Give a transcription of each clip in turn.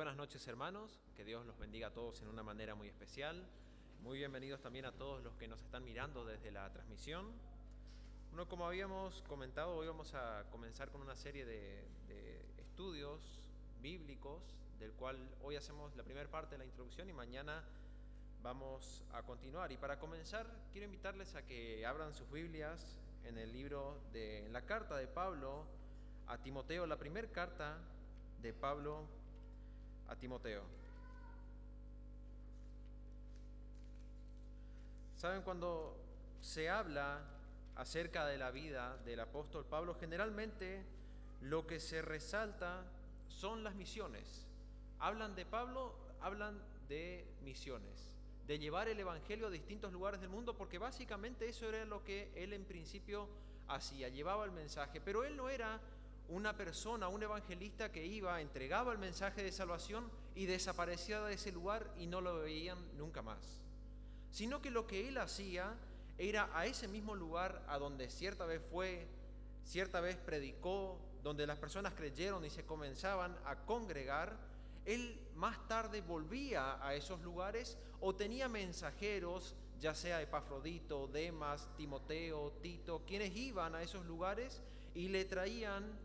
buenas noches, hermanos. Que Dios los bendiga a todos en una manera muy especial. Muy bienvenidos también a todos los que nos están mirando desde la transmisión. Bueno, como habíamos comentado, hoy vamos a comenzar con una serie de estudios bíblicos, del cual hoy hacemos la primera parte de la introducción y mañana vamos a continuar. Y para comenzar, quiero invitarles a que abran sus Biblias en en la carta de Pablo a Timoteo, la primera carta de Pablo a Timoteo. Saben, cuando se habla acerca de la vida del apóstol Pablo, generalmente lo que se resalta son las misiones. Hablan de Pablo, hablan de misiones, de llevar el evangelio a distintos lugares del mundo, porque básicamente eso era lo que él en principio hacía, llevaba el mensaje. Pero él no era una persona, un evangelista que iba, entregaba el mensaje de salvación y desaparecía de ese lugar y no lo veían nunca más. Sino que lo que él hacía era a ese mismo lugar a donde cierta vez fue, cierta vez predicó, donde las personas creyeron y se comenzaban a congregar, él más tarde volvía a esos lugares o tenía mensajeros, ya sea Epafrodito, Demas, Timoteo, Tito, quienes iban a esos lugares y le traían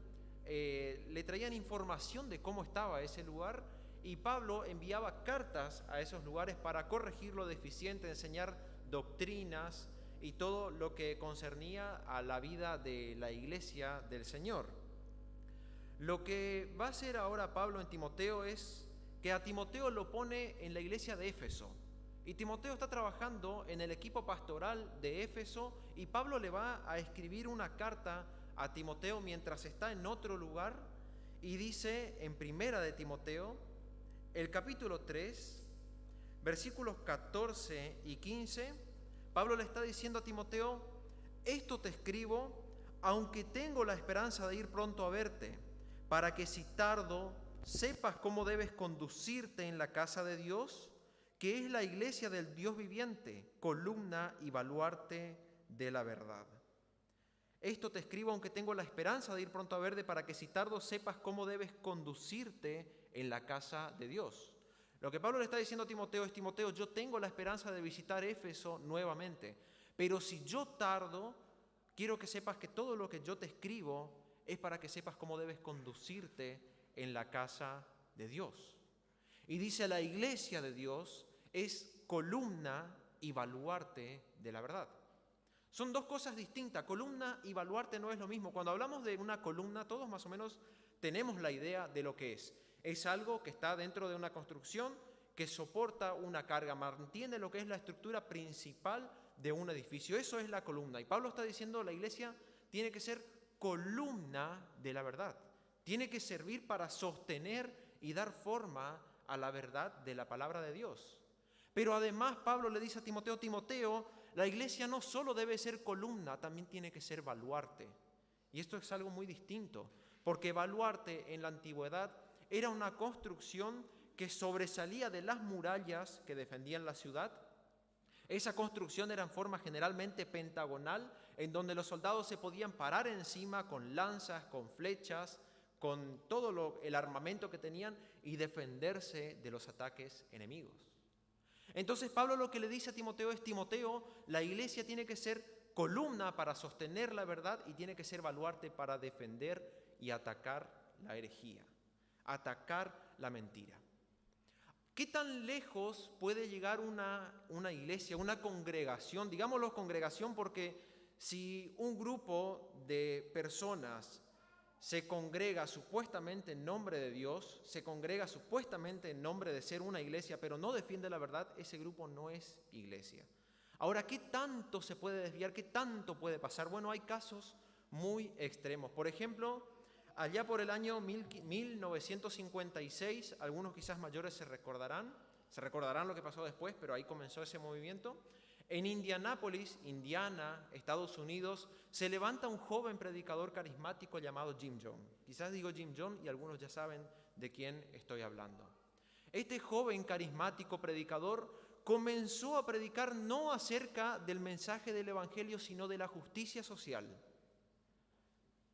información de cómo estaba ese lugar, y Pablo enviaba cartas a esos lugares para corregir lo deficiente, enseñar doctrinas y todo lo que concernía a la vida de la iglesia del Señor. Lo que va a hacer ahora Pablo en Timoteo es que a Timoteo lo pone en la iglesia de Éfeso. Y Timoteo está trabajando en el equipo pastoral de Éfeso y Pablo le va a escribir una carta a Timoteo mientras está en otro lugar, y dice en primera de Timoteo, el capítulo 3, versículos 14 y 15, Pablo le está diciendo a Timoteo: esto te escribo, aunque tengo la esperanza de ir pronto a verte, para que si tardo, sepas cómo debes conducirte en la casa de Dios, que es la iglesia del Dios viviente, columna y baluarte de la verdad. Esto te escribo aunque tengo la esperanza de ir pronto a verte, para que si tardo sepas cómo debes conducirte en la casa de Dios. Lo que Pablo le está diciendo a Timoteo es: Timoteo, yo tengo la esperanza de visitar Éfeso nuevamente, pero si yo tardo, quiero que sepas que todo lo que yo te escribo es para que sepas cómo debes conducirte en la casa de Dios. Y dice: la iglesia de Dios es columna y baluarte de la verdad. Son dos cosas distintas. Columna y baluarte no es lo mismo. Cuando hablamos de una columna, todos más o menos tenemos la idea de lo que es. Es algo que está dentro de una construcción que soporta una carga, mantiene lo que es la estructura principal de un edificio. Eso es la columna. Y Pablo está diciendo: la iglesia tiene que ser columna de la verdad. Tiene que servir para sostener y dar forma a la verdad de la palabra de Dios. Pero además Pablo le dice a Timoteo: Timoteo, la iglesia no solo debe ser columna, también tiene que ser baluarte. Y esto es algo muy distinto, porque baluarte en la antigüedad era una construcción que sobresalía de las murallas que defendían la ciudad. Esa construcción era en forma generalmente pentagonal, en donde los soldados se podían parar encima con lanzas, con flechas, con todo el armamento que tenían y defenderse de los ataques enemigos. Entonces Pablo lo que le dice a Timoteo es: Timoteo, la iglesia tiene que ser columna para sostener la verdad y tiene que ser baluarte para defender y atacar la herejía, atacar la mentira. ¿Qué tan lejos puede llegar una iglesia, una congregación? Digámoslo congregación porque si un grupo de personas se congrega supuestamente en nombre de Dios, se congrega supuestamente en nombre de ser una iglesia, pero no defiende la verdad, ese grupo no es iglesia. Ahora, ¿qué tanto se puede desviar? ¿Qué tanto puede pasar? Bueno, hay casos muy extremos. Por ejemplo, allá por el año 1956, algunos quizás mayores se recordarán lo que pasó después, pero ahí comenzó ese movimiento. En Indianápolis, Indiana, Estados Unidos, se levanta un joven predicador carismático llamado Jim Jones. Quizás digo Jim Jones y algunos ya saben de quién estoy hablando. Este joven carismático predicador comenzó a predicar no acerca del mensaje del evangelio, sino de la justicia social.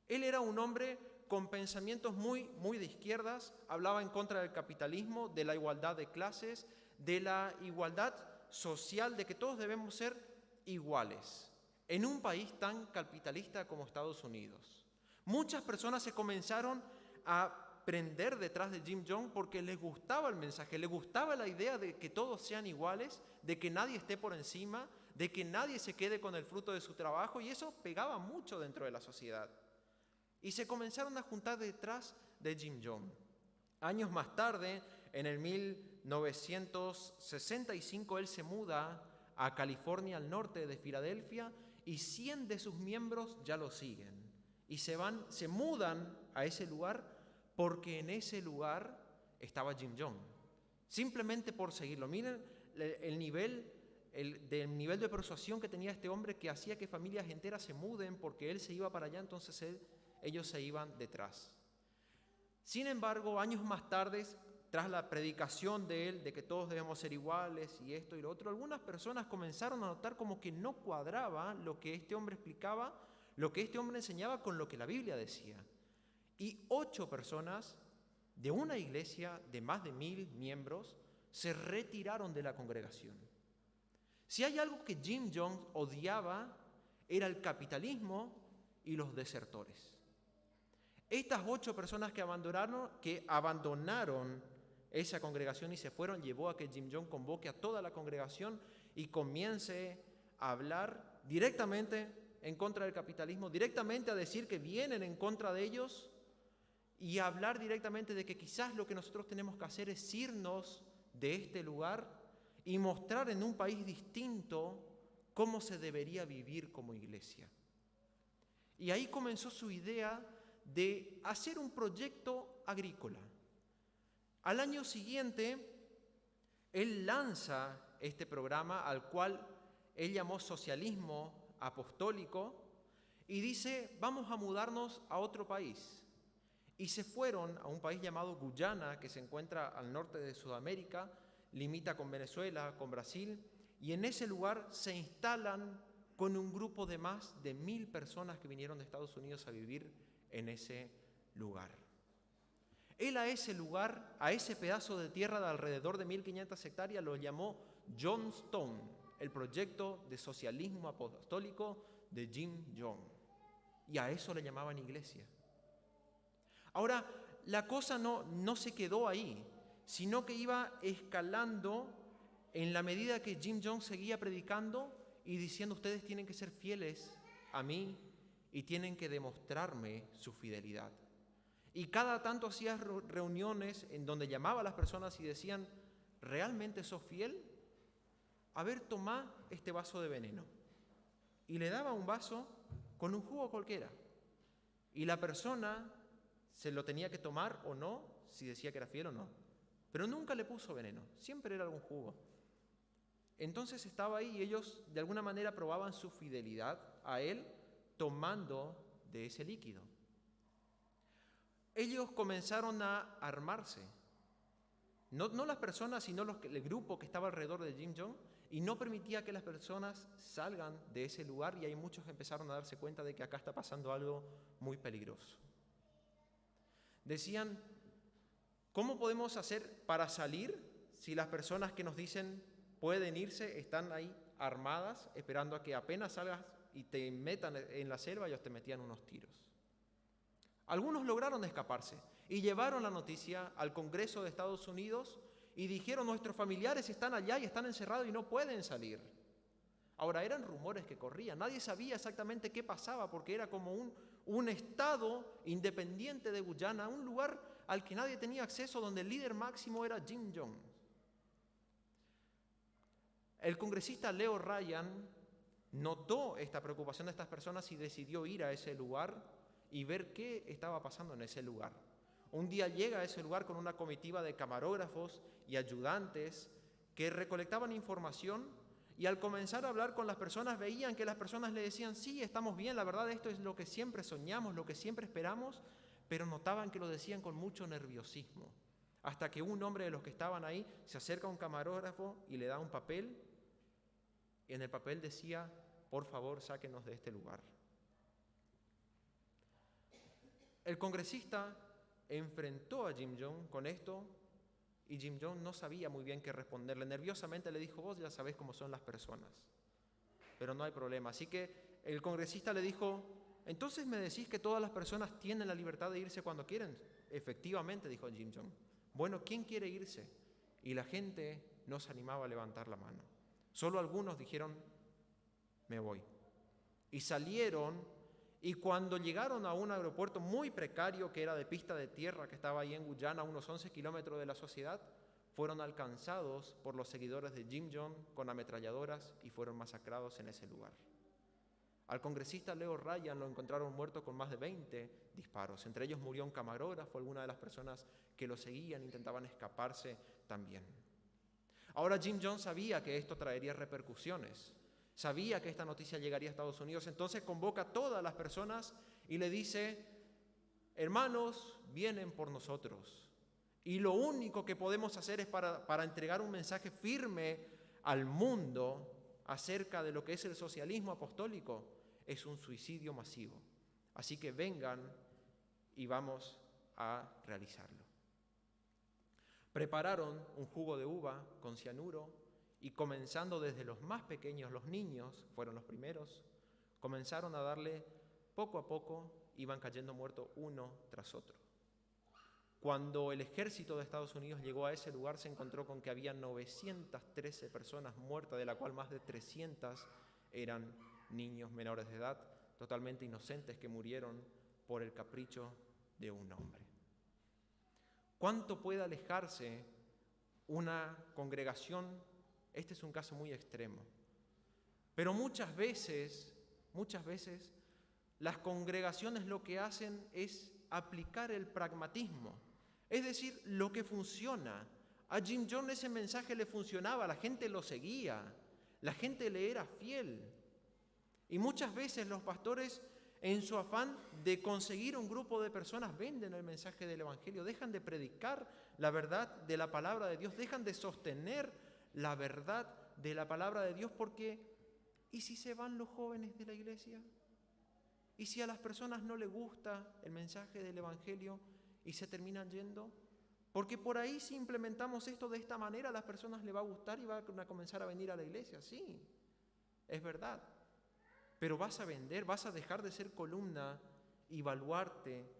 Él era un hombre con pensamientos muy de izquierdas, hablaba en contra del capitalismo, de la igualdad de clases, de la igualdad social, de que todos debemos ser iguales en un país tan capitalista como Estados Unidos. Muchas personas se comenzaron a prender detrás de Jim Jones porque les gustaba el mensaje, les gustaba la idea de que todos sean iguales, de que nadie esté por encima, de que nadie se quede con el fruto de su trabajo, y eso pegaba mucho dentro de la sociedad. Y se comenzaron a juntar detrás de Jim Jones. Años más tarde, en el 1965, él se muda a California, al norte de Filadelfia, y 100 de sus miembros ya lo siguen. Y se mudan a ese lugar porque en ese lugar estaba Jim Jones. Simplemente por seguirlo. Miren el nivel de persuasión que tenía este hombre, que hacía que familias enteras se muden porque él se iba para allá, entonces ellos se iban detrás. Sin embargo, años más tarde, tras la predicación de él, de que todos debemos ser iguales y esto y lo otro, algunas personas comenzaron a notar como que no cuadraba lo que este hombre explicaba, lo que este hombre enseñaba con lo que la Biblia decía. Y 8 personas de una iglesia de más de 1000 miembros se retiraron de la congregación. Si hay algo que Jim Jones odiaba, era el capitalismo y los desertores. Estas 8 personas que abandonaron esa congregación y se fueron, llevó a que Jim Jones convoque a toda la congregación y comience a hablar directamente en contra del capitalismo, directamente a decir que vienen en contra de ellos, y hablar directamente de que quizás lo que nosotros tenemos que hacer es irnos de este lugar y mostrar en un país distinto cómo se debería vivir como iglesia. Y ahí comenzó su idea de hacer un proyecto agrícola. Al año siguiente, él lanza este programa al cual él llamó socialismo apostólico y dice, vamos a mudarnos a otro país. Y se fueron a un país llamado Guyana, que se encuentra al norte de Sudamérica, limita con Venezuela, con Brasil, y en ese lugar se instalan con un grupo de más de 1000 personas que vinieron de Estados Unidos a vivir en ese lugar. Él a ese lugar, a ese pedazo de tierra de alrededor de 1500 hectáreas, lo llamó Jonestown, el proyecto de socialismo apostólico de Jim Jones. Y a eso le llamaban iglesia. Ahora, la cosa no se quedó ahí, sino que iba escalando en la medida que Jim Jones seguía predicando y diciendo, ustedes tienen que ser fieles a mí y tienen que demostrarme su fidelidad. Y cada tanto hacía reuniones en donde llamaba a las personas y decían, ¿realmente sos fiel? A ver, tomá este vaso de veneno. Y le daba un vaso con un jugo cualquiera. Y la persona se lo tenía que tomar o no, si decía que era fiel o no. Pero nunca le puso veneno, siempre era algún jugo. Entonces estaba ahí y ellos de alguna manera probaban su fidelidad a él tomando de ese líquido. Ellos comenzaron a armarse. No las personas, sino el grupo que estaba alrededor de Jim Jones, y no permitía que las personas salgan de ese lugar, y hay muchos que empezaron a darse cuenta de que acá está pasando algo muy peligroso. Decían, ¿cómo podemos hacer para salir si las personas que nos dicen pueden irse están ahí armadas, esperando a que apenas salgas y te metan en la selva? Ellos te metían unos tiros. Algunos lograron escaparse y llevaron la noticia al Congreso de Estados Unidos y dijeron, nuestros familiares están allá y están encerrados y no pueden salir. Ahora, eran rumores que corrían, nadie sabía exactamente qué pasaba porque era como un estado independiente de Guyana, un lugar al que nadie tenía acceso, donde el líder máximo era Jim Jones. El congresista Leo Ryan notó esta preocupación de estas personas y decidió ir a ese lugar y ver qué estaba pasando en ese lugar. Un día llega a ese lugar con una comitiva de camarógrafos y ayudantes que recolectaban información, y al comenzar a hablar con las personas veían que las personas le decían, sí, estamos bien, la verdad esto es lo que siempre soñamos, lo que siempre esperamos, pero notaban que lo decían con mucho nerviosismo. Hasta que un hombre de los que estaban ahí se acerca a un camarógrafo y le da un papel, y en el papel decía, por favor, sáquenos de este lugar. El congresista enfrentó a Jim Jones con esto y Jim Jones no sabía muy bien qué responderle. Nerviosamente le dijo: vos ya sabés cómo son las personas, pero no hay problema. Así que el congresista le dijo: entonces me decís que todas las personas tienen la libertad de irse cuando quieren. Efectivamente, dijo Jim Jones. Bueno, ¿quién quiere irse? Y la gente no se animaba a levantar la mano. Solo algunos dijeron: me voy. Y salieron, y cuando llegaron a un aeropuerto muy precario que era de pista de tierra, que estaba ahí en Guyana, a unos 11 kilómetros de la sociedad, fueron alcanzados por los seguidores de Jim Jones con ametralladoras y fueron masacrados en ese lugar. Al congresista Leo Ryan lo encontraron muerto con más de 20 disparos. Entre ellos murió un camarógrafo, algunas de las personas que lo seguían intentaban escaparse también. Ahora Jim Jones sabía que esto traería repercusiones, sabía que esta noticia llegaría a Estados Unidos, entonces convoca a todas las personas y le dice: hermanos, vienen por nosotros. Y lo único que podemos hacer es para entregar un mensaje firme al mundo acerca de lo que es el socialismo apostólico, es un suicidio masivo. Así que vengan y vamos a realizarlo. Prepararon un jugo de uva con cianuro y comenzando desde los más pequeños, los niños fueron los primeros, comenzaron a darle poco a poco, iban cayendo muertos uno tras otro. Cuando el ejército de Estados Unidos llegó a ese lugar, se encontró con que había 913 personas muertas, de las cuales más de 300 eran niños menores de edad, totalmente inocentes, que murieron por el capricho de un hombre. ¿Cuánto puede alejarse una congregación? Este es un caso muy extremo. Pero muchas veces, las congregaciones lo que hacen es aplicar el pragmatismo, es decir, lo que funciona. A Jim Jones ese mensaje le funcionaba, la gente lo seguía, la gente le era fiel. Y muchas veces los pastores, en su afán de conseguir un grupo de personas, venden el mensaje del Evangelio, dejan de predicar la verdad de la palabra de Dios, dejan de sostener la verdad de la palabra de Dios, porque ¿y si se van los jóvenes de la iglesia? ¿Y si a las personas no les gusta el mensaje del Evangelio y se terminan yendo? Porque por ahí, si implementamos esto de esta manera, a las personas les va a gustar y van a comenzar a venir a la iglesia. Sí, es verdad. Pero vas a vender, vas a dejar de ser columna y baluarte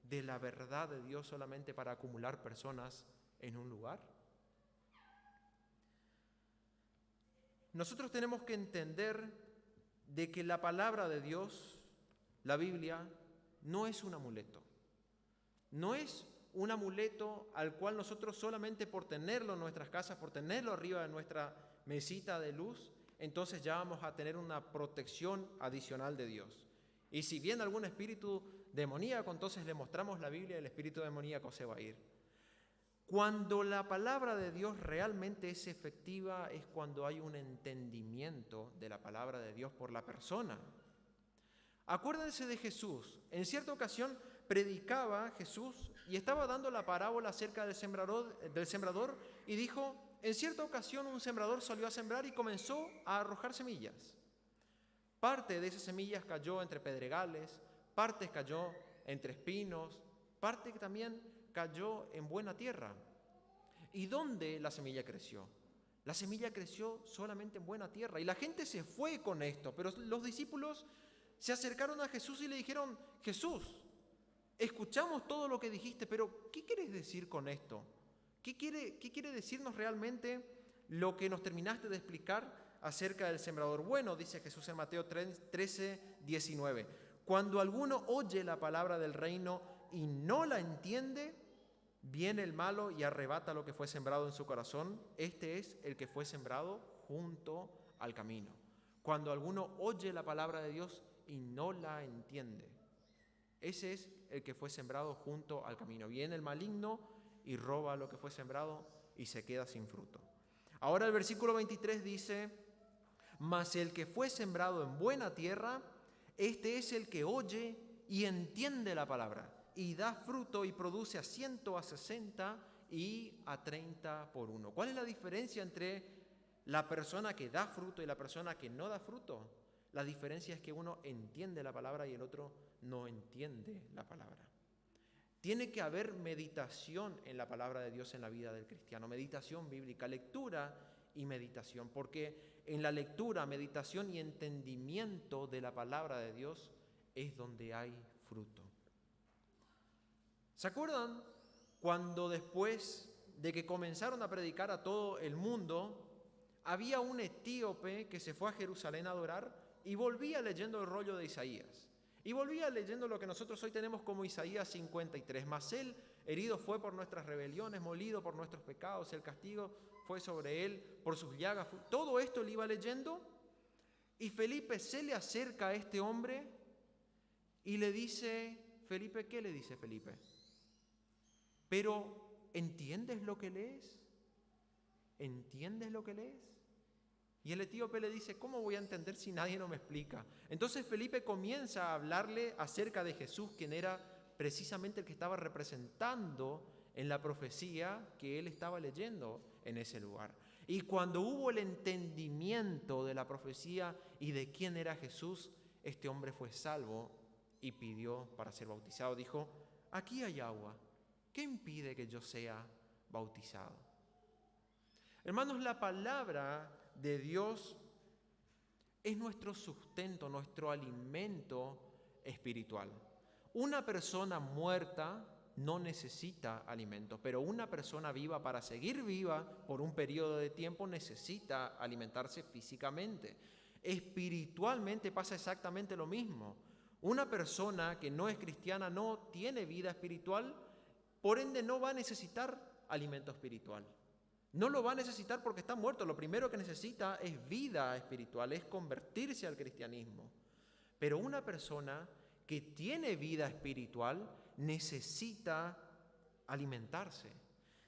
de la verdad de Dios solamente para acumular personas en un lugar. Nosotros tenemos que entender de que la palabra de Dios, la Biblia, no es un amuleto. No es un amuleto al cual nosotros solamente por tenerlo en nuestras casas, por tenerlo arriba de nuestra mesita de luz, entonces ya vamos a tener una protección adicional de Dios. Y si viene algún espíritu demoníaco, entonces le mostramos la Biblia y el espíritu demoníaco se va a ir. Cuando la palabra de Dios realmente es efectiva es cuando hay un entendimiento de la palabra de Dios por la persona. Acuérdense de Jesús. En cierta ocasión predicaba Jesús y estaba dando la parábola acerca del sembrador y dijo: en cierta ocasión un sembrador salió a sembrar y comenzó a arrojar semillas. Parte de esas semillas cayó entre pedregales, parte cayó entre espinos, parte también cayó en buena tierra. ¿Y dónde la semilla creció? La semilla creció solamente en buena tierra. Y la gente se fue con esto, pero los discípulos se acercaron a Jesús y le dijeron: Jesús, escuchamos todo lo que dijiste, pero ¿qué quieres decir con esto? ¿Qué quiere decirnos realmente lo que nos terminaste de explicar acerca del sembrador bueno? Dice Jesús en Mateo 13, 19. Cuando alguno oye la palabra del reino y no la entiende, viene el malo y arrebata lo que fue sembrado en su corazón. Este es el que fue sembrado junto al camino. Cuando alguno oye la palabra de Dios y no la entiende, ese es el que fue sembrado junto al camino. Viene el maligno y roba lo que fue sembrado y se queda sin fruto. Ahora el versículo 23 dice: mas el que fue sembrado en buena tierra, este es el que oye y entiende la palabra, y da fruto y produce a 100, a 60 y a 30 por uno. ¿Cuál es la diferencia entre la persona que da fruto y la persona que no da fruto? La diferencia es que uno entiende la palabra y el otro no entiende la palabra. tiene que haber meditación en la palabra de Dios en la vida del cristiano, meditación bíblica, lectura y meditación, porque en la lectura, meditación y entendimiento de la palabra de Dios es donde hay fruto. ¿Se acuerdan cuando después de que comenzaron a predicar a todo el mundo, había un etíope que se fue a Jerusalén a adorar y volvía leyendo el rollo de Isaías? Y volvía leyendo lo que nosotros hoy tenemos como Isaías 53. Mas él herido fue por nuestras rebeliones, molido por nuestros pecados, el castigo fue sobre él por sus llagas. Todo esto él iba leyendo y Felipe se le acerca a este hombre y le dice, Felipe, ¿qué le dice Felipe? Pero, ¿entiendes lo que lees? ¿Entiendes lo que lees? Y el etíope le dice, ¿cómo voy a entender si nadie no me explica? Entonces Felipe comienza a hablarle acerca de Jesús, quien era precisamente el que estaba representando en la profecía que él estaba leyendo en ese lugar. Y cuando hubo el entendimiento de la profecía y de quién era Jesús, este hombre fue salvo y pidió para ser bautizado. Dijo, aquí hay agua, ¿qué impide que yo sea bautizado? Hermanos, la palabra de Dios es nuestro sustento, nuestro alimento espiritual. Una persona muerta no necesita alimento, pero una persona viva, para seguir viva por un periodo de tiempo, necesita alimentarse físicamente. Espiritualmente pasa exactamente lo mismo. Una persona que no es cristiana no tiene vida espiritual, por ende no va a necesitar alimento espiritual. No lo va a necesitar porque está muerto. Lo primero que necesita es vida espiritual, es convertirse al cristianismo. Pero una persona que tiene vida espiritual necesita alimentarse.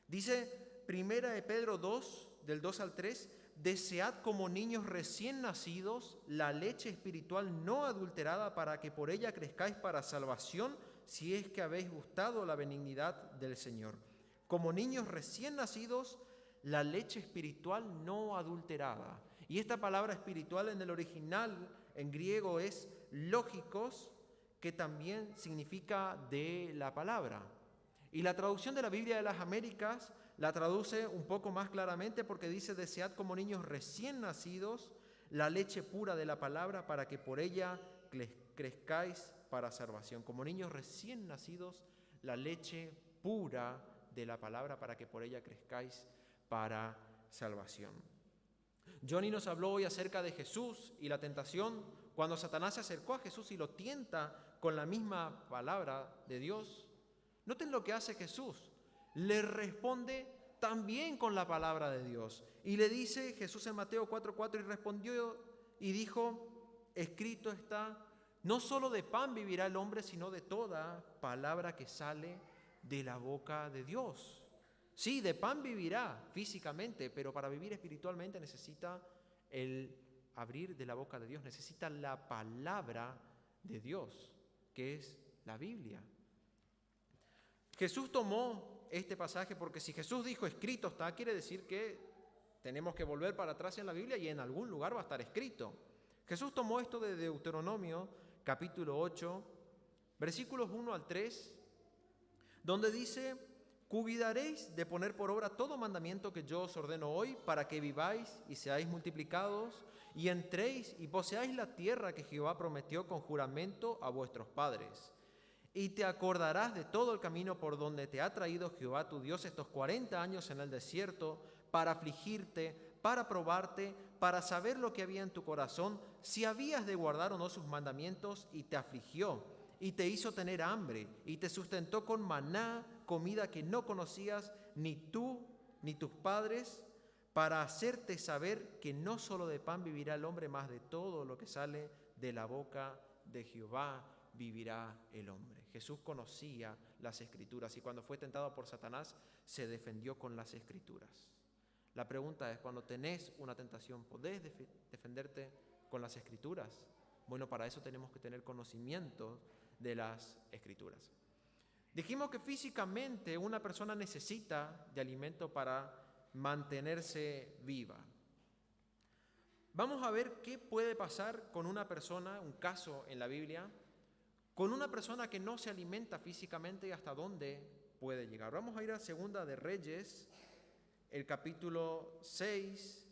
Dice 1 Pedro 2, del 2 al 3, desead como niños recién nacidos la leche espiritual no adulterada para que por ella crezcáis para salvación, si es que habéis gustado la benignidad del Señor. Como niños recién nacidos, la leche espiritual no adulterada. Y esta palabra espiritual en el original, en griego, es lógicos, que también significa de la palabra. Y la traducción de la Biblia de las Américas la traduce un poco más claramente porque dice, desead como niños recién nacidos la leche pura de la palabra para que por ella crezcáis para salvación. Como niños recién nacidos, la leche pura de la palabra para que por ella crezcáis para salvación. Johnny nos habló hoy acerca de Jesús y la tentación. Cuando Satanás se acercó a Jesús y lo tienta con la misma palabra de Dios, noten lo que hace Jesús. Le responde también con la palabra de Dios. Y le dice Jesús en Mateo 4:4, y respondió y dijo, escrito está, no solo de pan vivirá el hombre, sino de toda palabra que sale de la boca de Dios. Sí, de pan vivirá físicamente, pero para vivir espiritualmente necesita el abrir de la boca de Dios, necesita la palabra de Dios, que es la Biblia. Jesús tomó este pasaje porque si Jesús dijo escrito está, quiere decir que tenemos que volver para atrás en la Biblia y en algún lugar va a estar escrito. Jesús tomó esto de Deuteronomio capítulo 8, versículos 1 al 3, donde dice, cuidaréis de poner por obra todo mandamiento que yo os ordeno hoy, para que viváis y seáis multiplicados, y entréis y poseáis la tierra que Jehová prometió con juramento a vuestros padres. Y te acordarás de todo el camino por donde te ha traído Jehová tu Dios estos 40 años en el desierto, para afligirte, para probarte, para saber lo que había en tu corazón, si habías de guardar o no sus mandamientos, y te afligió, y te hizo tener hambre, y te sustentó con maná, comida que no conocías ni tú ni tus padres, para hacerte saber que no solo de pan vivirá el hombre, mas de todo lo que sale de la boca de Jehová vivirá el hombre. Jesús conocía las Escrituras y cuando fue tentado por Satanás se defendió con las Escrituras. La pregunta es, cuando tenés una tentación, ¿podés defenderte con las Escrituras? Bueno, para eso tenemos que tener conocimiento de las Escrituras. Dijimos que físicamente una persona necesita de alimento para mantenerse viva. Vamos a ver qué puede pasar con una persona, un caso en la Biblia, con una persona que no se alimenta físicamente y hasta dónde puede llegar. Vamos a ir a Segunda de Reyes, el capítulo 6,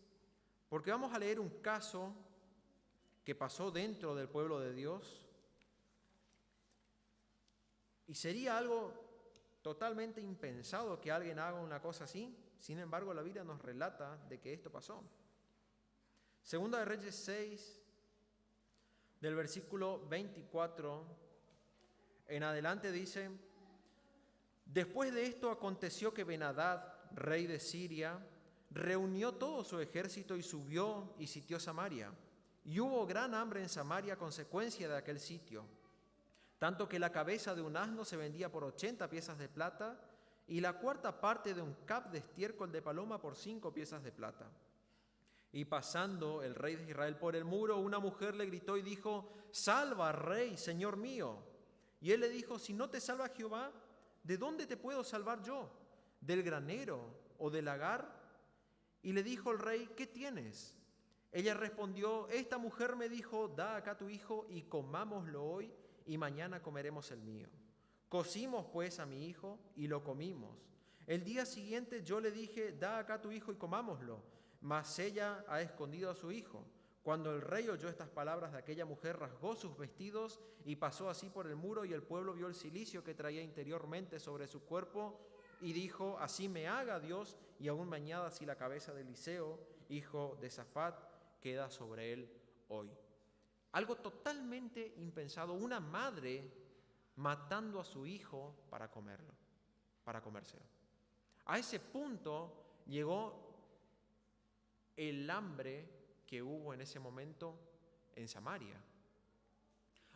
porque vamos a leer un caso que pasó dentro del pueblo de Dios y sería algo totalmente impensado que alguien haga una cosa así. Sin embargo, la Biblia nos relata de que esto pasó. Segunda de Reyes 6, del versículo 24 en adelante dice: después de esto aconteció que Ben-Hadad, rey de Siria, reunió todo su ejército y subió y sitió Samaria. Y hubo gran hambre en Samaria a consecuencia de aquel sitio, tanto que la cabeza de un asno se vendía por 80 piezas de plata y la cuarta parte de un cab de estiércol de paloma por 5 piezas de plata. Y pasando el rey de Israel por el muro, una mujer le gritó y dijo: salva, rey, señor mío. Y él le dijo: si no te salva Jehová, ¿de dónde te puedo salvar yo? ¿Del granero o del lagar? Y le dijo el rey: ¿qué tienes? Ella respondió: esta mujer me dijo: da acá tu hijo y comámoslo hoy, y mañana comeremos el mío. Cocimos pues a mi hijo y lo comimos. El día siguiente yo le dije: da acá tu hijo y comámoslo, mas ella ha escondido a su hijo. Cuando el rey oyó estas palabras de aquella mujer, rasgó sus vestidos y pasó así por el muro, y el pueblo vio el cilicio que traía interiormente sobre su cuerpo, y dijo: así me haga Dios, y aún me añada si la cabeza de Eliseo, hijo de Safat, queda sobre él hoy. Algo totalmente impensado, una madre matando a su hijo para comerlo, para comérselo. A ese punto llegó el hambre que hubo en ese momento en Samaria.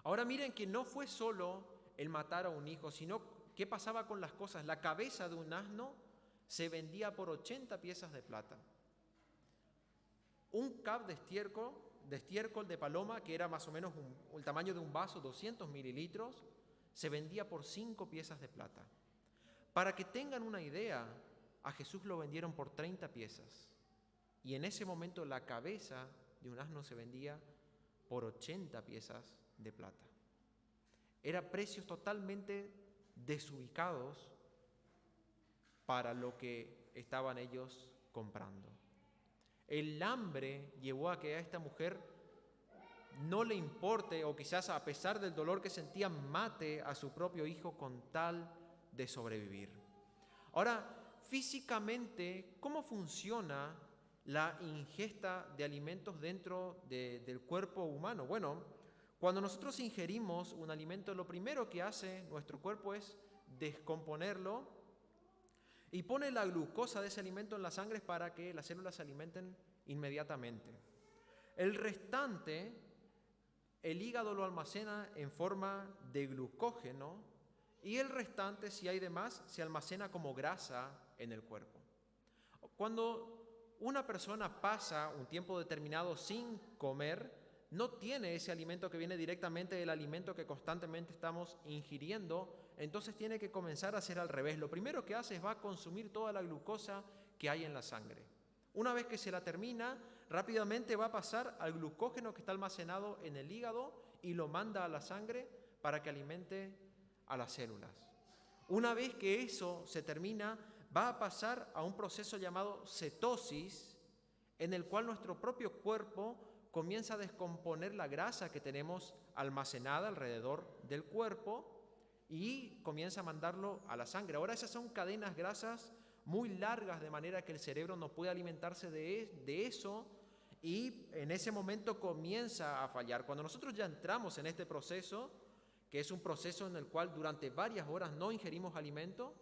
Ahora miren que no fue solo el matar a un hijo, sino qué pasaba con las cosas. La cabeza de un asno se vendía por 80 piezas de plata. Un cab de estiércol de paloma, que era más o menos el tamaño de un vaso, 200 mililitros, se vendía por 5 piezas de plata. Para que tengan una idea, a Jesús lo vendieron por 30 piezas. Y en ese momento la cabeza de un asno se vendía por 80 piezas de plata. Eran precios totalmente desubicados para lo que estaban ellos comprando. El hambre llevó a que a esta mujer no le importe, o quizás a pesar del dolor que sentía, mate a su propio hijo con tal de sobrevivir. Ahora, físicamente, ¿cómo funciona la ingesta de alimentos dentro del cuerpo humano? Bueno, cuando nosotros ingerimos un alimento, lo primero que hace nuestro cuerpo es descomponerlo y pone la glucosa de ese alimento en la sangre para que las células se alimenten inmediatamente. El restante, el hígado lo almacena en forma de glucógeno, y el restante, si hay de más, se almacena como grasa en el cuerpo. Cuando una persona pasa un tiempo determinado sin comer, no tiene ese alimento que viene directamente del alimento que constantemente estamos ingiriendo, entonces tiene que comenzar a hacer al revés. Lo primero que hace es va a consumir toda la glucosa que hay en la sangre. Una vez que se la termina, rápidamente va a pasar al glucógeno que está almacenado en el hígado y lo manda a la sangre para que alimente a las células. Una vez que eso se termina, va a pasar a un proceso llamado cetosis, en el cual nuestro propio cuerpo comienza a descomponer la grasa que tenemos almacenada alrededor del cuerpo y comienza a mandarlo a la sangre. Ahora esas son cadenas grasas muy largas, de manera que el cerebro no puede alimentarse de eso, y en ese momento comienza a fallar. Cuando nosotros ya entramos en este proceso, que es un proceso en el cual durante varias horas no ingerimos alimento,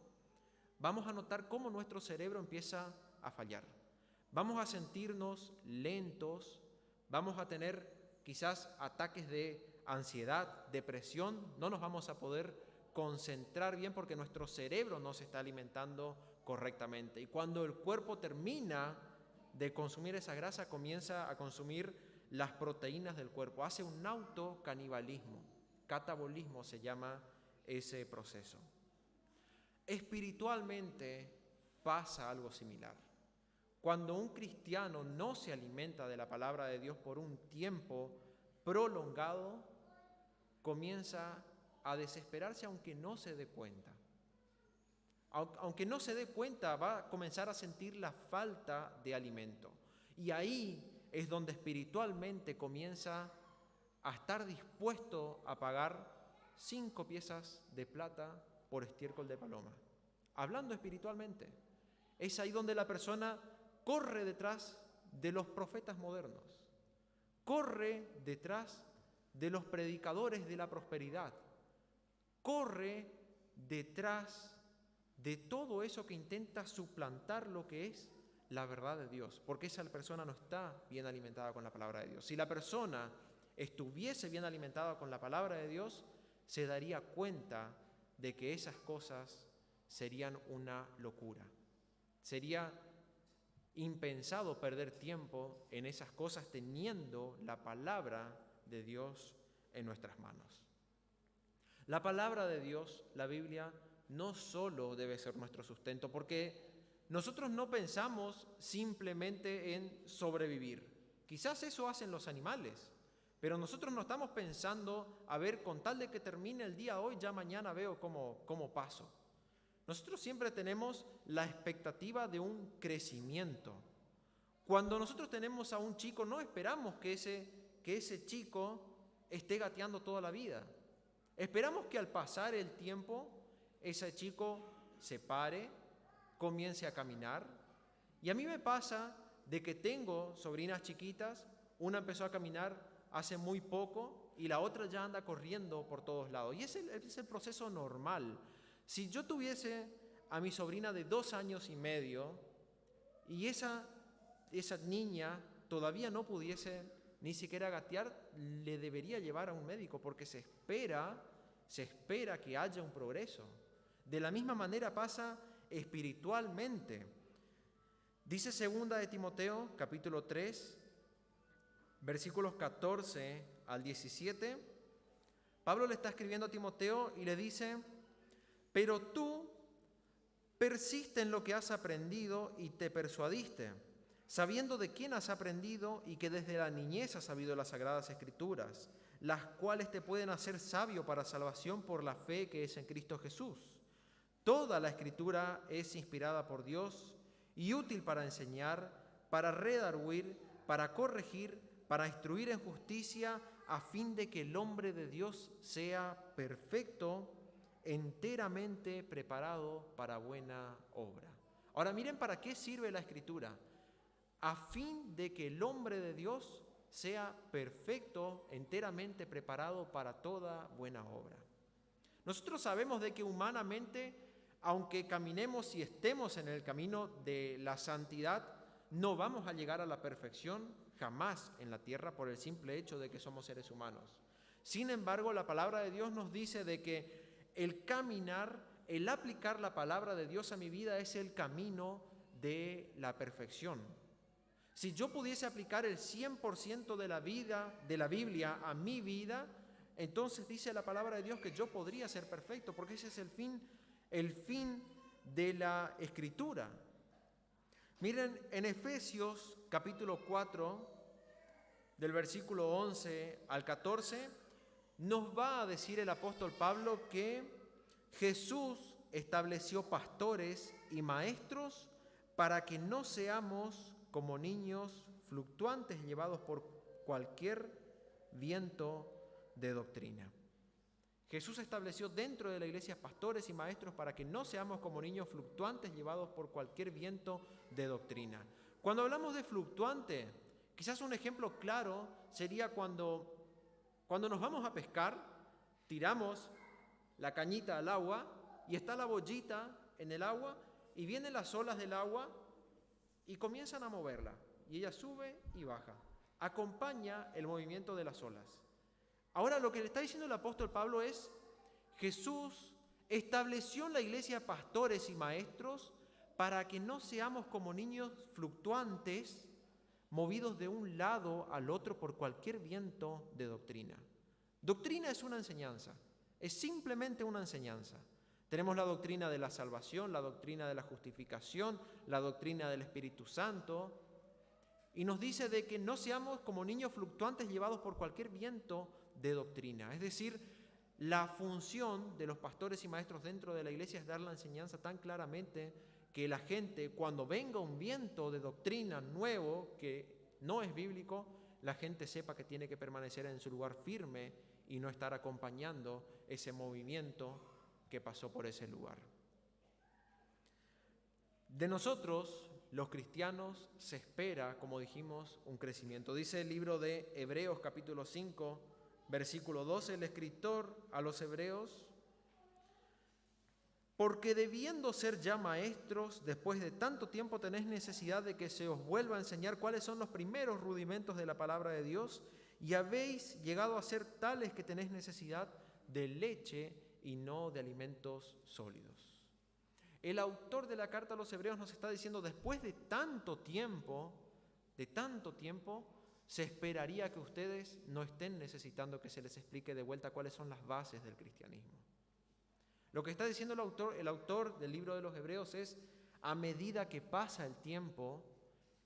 vamos a notar cómo nuestro cerebro empieza a fallar. Vamos a sentirnos lentos, vamos a tener quizás ataques de ansiedad, depresión, no nos vamos a poder concentrar bien porque nuestro cerebro no se está alimentando correctamente. Y cuando el cuerpo termina de consumir esa grasa, comienza a consumir las proteínas del cuerpo, hace un autocanibalismo, catabolismo se llama ese proceso. Espiritualmente pasa algo similar. Cuando un cristiano no se alimenta de la palabra de Dios por un tiempo prolongado, comienza a desesperarse aunque no se dé cuenta. Aunque no se dé cuenta, va a comenzar a sentir la falta de alimento. Y ahí es donde espiritualmente comienza a estar dispuesto a pagar 5 piezas de plata por estiércol de paloma. Hablando espiritualmente, es ahí donde la persona corre detrás de los profetas modernos, corre detrás de los predicadores de la prosperidad, corre detrás de todo eso que intenta suplantar lo que es la verdad de Dios, porque esa persona no está bien alimentada con la palabra de Dios. Si la persona estuviese bien alimentada con la palabra de Dios, se daría cuenta de que esas cosas serían una locura. Sería impensado perder tiempo en esas cosas teniendo la palabra de Dios en nuestras manos. La palabra de Dios, la Biblia, no solo debe ser nuestro sustento, porque nosotros no pensamos simplemente en sobrevivir. Quizás eso hacen los animales, pero nosotros no estamos pensando, a ver, con tal de que termine el día hoy, ya mañana veo cómo paso. Nosotros siempre tenemos la expectativa de un crecimiento. Cuando nosotros tenemos a un chico, no esperamos que ese chico esté gateando toda la vida. Esperamos que al pasar el tiempo, ese chico se pare, comience a caminar. Y a mí me pasa de que tengo sobrinas chiquitas, una empezó a caminar hace muy poco y la otra ya anda corriendo por todos lados. Y es el proceso normal. Si yo tuviese a mi sobrina de 2 años y medio y esa niña todavía no pudiese ni siquiera gatear, le debería llevar a un médico porque se espera que haya un progreso. De la misma manera pasa espiritualmente. Dice 2 de Timoteo, capítulo 3, versículos 14 al 17. Pablo le está escribiendo a Timoteo y le dice: pero tú persiste en lo que has aprendido y te persuadiste, sabiendo de quién has aprendido y que desde la niñez has sabido las Sagradas Escrituras, las cuales te pueden hacer sabio para salvación por la fe que es en Cristo Jesús. Toda la Escritura es inspirada por Dios y útil para enseñar, para redarguir, para corregir, para instruir en justicia, a fin de que el hombre de Dios sea perfecto, enteramente preparado para buena obra. Ahora miren para qué sirve la Escritura. A fin de que el hombre de Dios sea perfecto, enteramente preparado para toda buena obra. Nosotros sabemos de que humanamente, aunque caminemos y estemos en el camino de la santidad, no vamos a llegar a la perfección jamás en la tierra por el simple hecho de que somos seres humanos. Sin embargo, la palabra de Dios nos dice de que el caminar, el aplicar la palabra de Dios a mi vida es el camino de la perfección. Si yo pudiese aplicar el 100% de la Biblia a mi vida, entonces dice la palabra de Dios que yo podría ser perfecto, porque ese es el fin de la Escritura. Miren, en Efesios capítulo 4, del versículo 11 al 14, nos va a decir el apóstol Pablo que Jesús estableció pastores y maestros para que no seamos como niños fluctuantes llevados por cualquier viento de doctrina. Jesús estableció dentro de la iglesia pastores y maestros para que no seamos como niños fluctuantes llevados por cualquier viento de doctrina. Cuando hablamos de fluctuante, quizás un ejemplo claro sería cuando nos vamos a pescar, tiramos la cañita al agua y está la boyita en el agua y vienen las olas del agua y comienzan a moverla y ella sube y baja. Acompaña el movimiento de las olas. Ahora lo que le está diciendo el apóstol Pablo es: Jesús estableció en la iglesia pastores y maestros para que no seamos como niños fluctuantes, movidos de un lado al otro por cualquier viento de doctrina. Doctrina es una enseñanza, es simplemente una enseñanza. Tenemos la doctrina de la salvación, la doctrina de la justificación, la doctrina del Espíritu Santo, y nos dice de que no seamos como niños fluctuantes llevados por cualquier viento de doctrina. Es decir, la función de los pastores y maestros dentro de la iglesia es dar la enseñanza tan claramente que la gente, cuando venga un viento de doctrina nuevo que no es bíblico, la gente sepa que tiene que permanecer en su lugar firme y no estar acompañando ese movimiento que pasó por ese lugar. De nosotros, los cristianos, se espera, como dijimos, un crecimiento. Dice el libro de Hebreos capítulo 5, versículo 12, el escritor a los hebreos: porque debiendo ser ya maestros, después de tanto tiempo tenéis necesidad de que se os vuelva a enseñar cuáles son los primeros rudimentos de la palabra de Dios, y habéis llegado a ser tales que tenéis necesidad de leche y no de alimentos sólidos. El autor de la carta a los hebreos nos está diciendo, después de tanto tiempo, se esperaría que ustedes no estén necesitando que se les explique de vuelta cuáles son las bases del cristianismo. Lo que está diciendo el autor del libro de los Hebreos es, a medida que pasa el tiempo,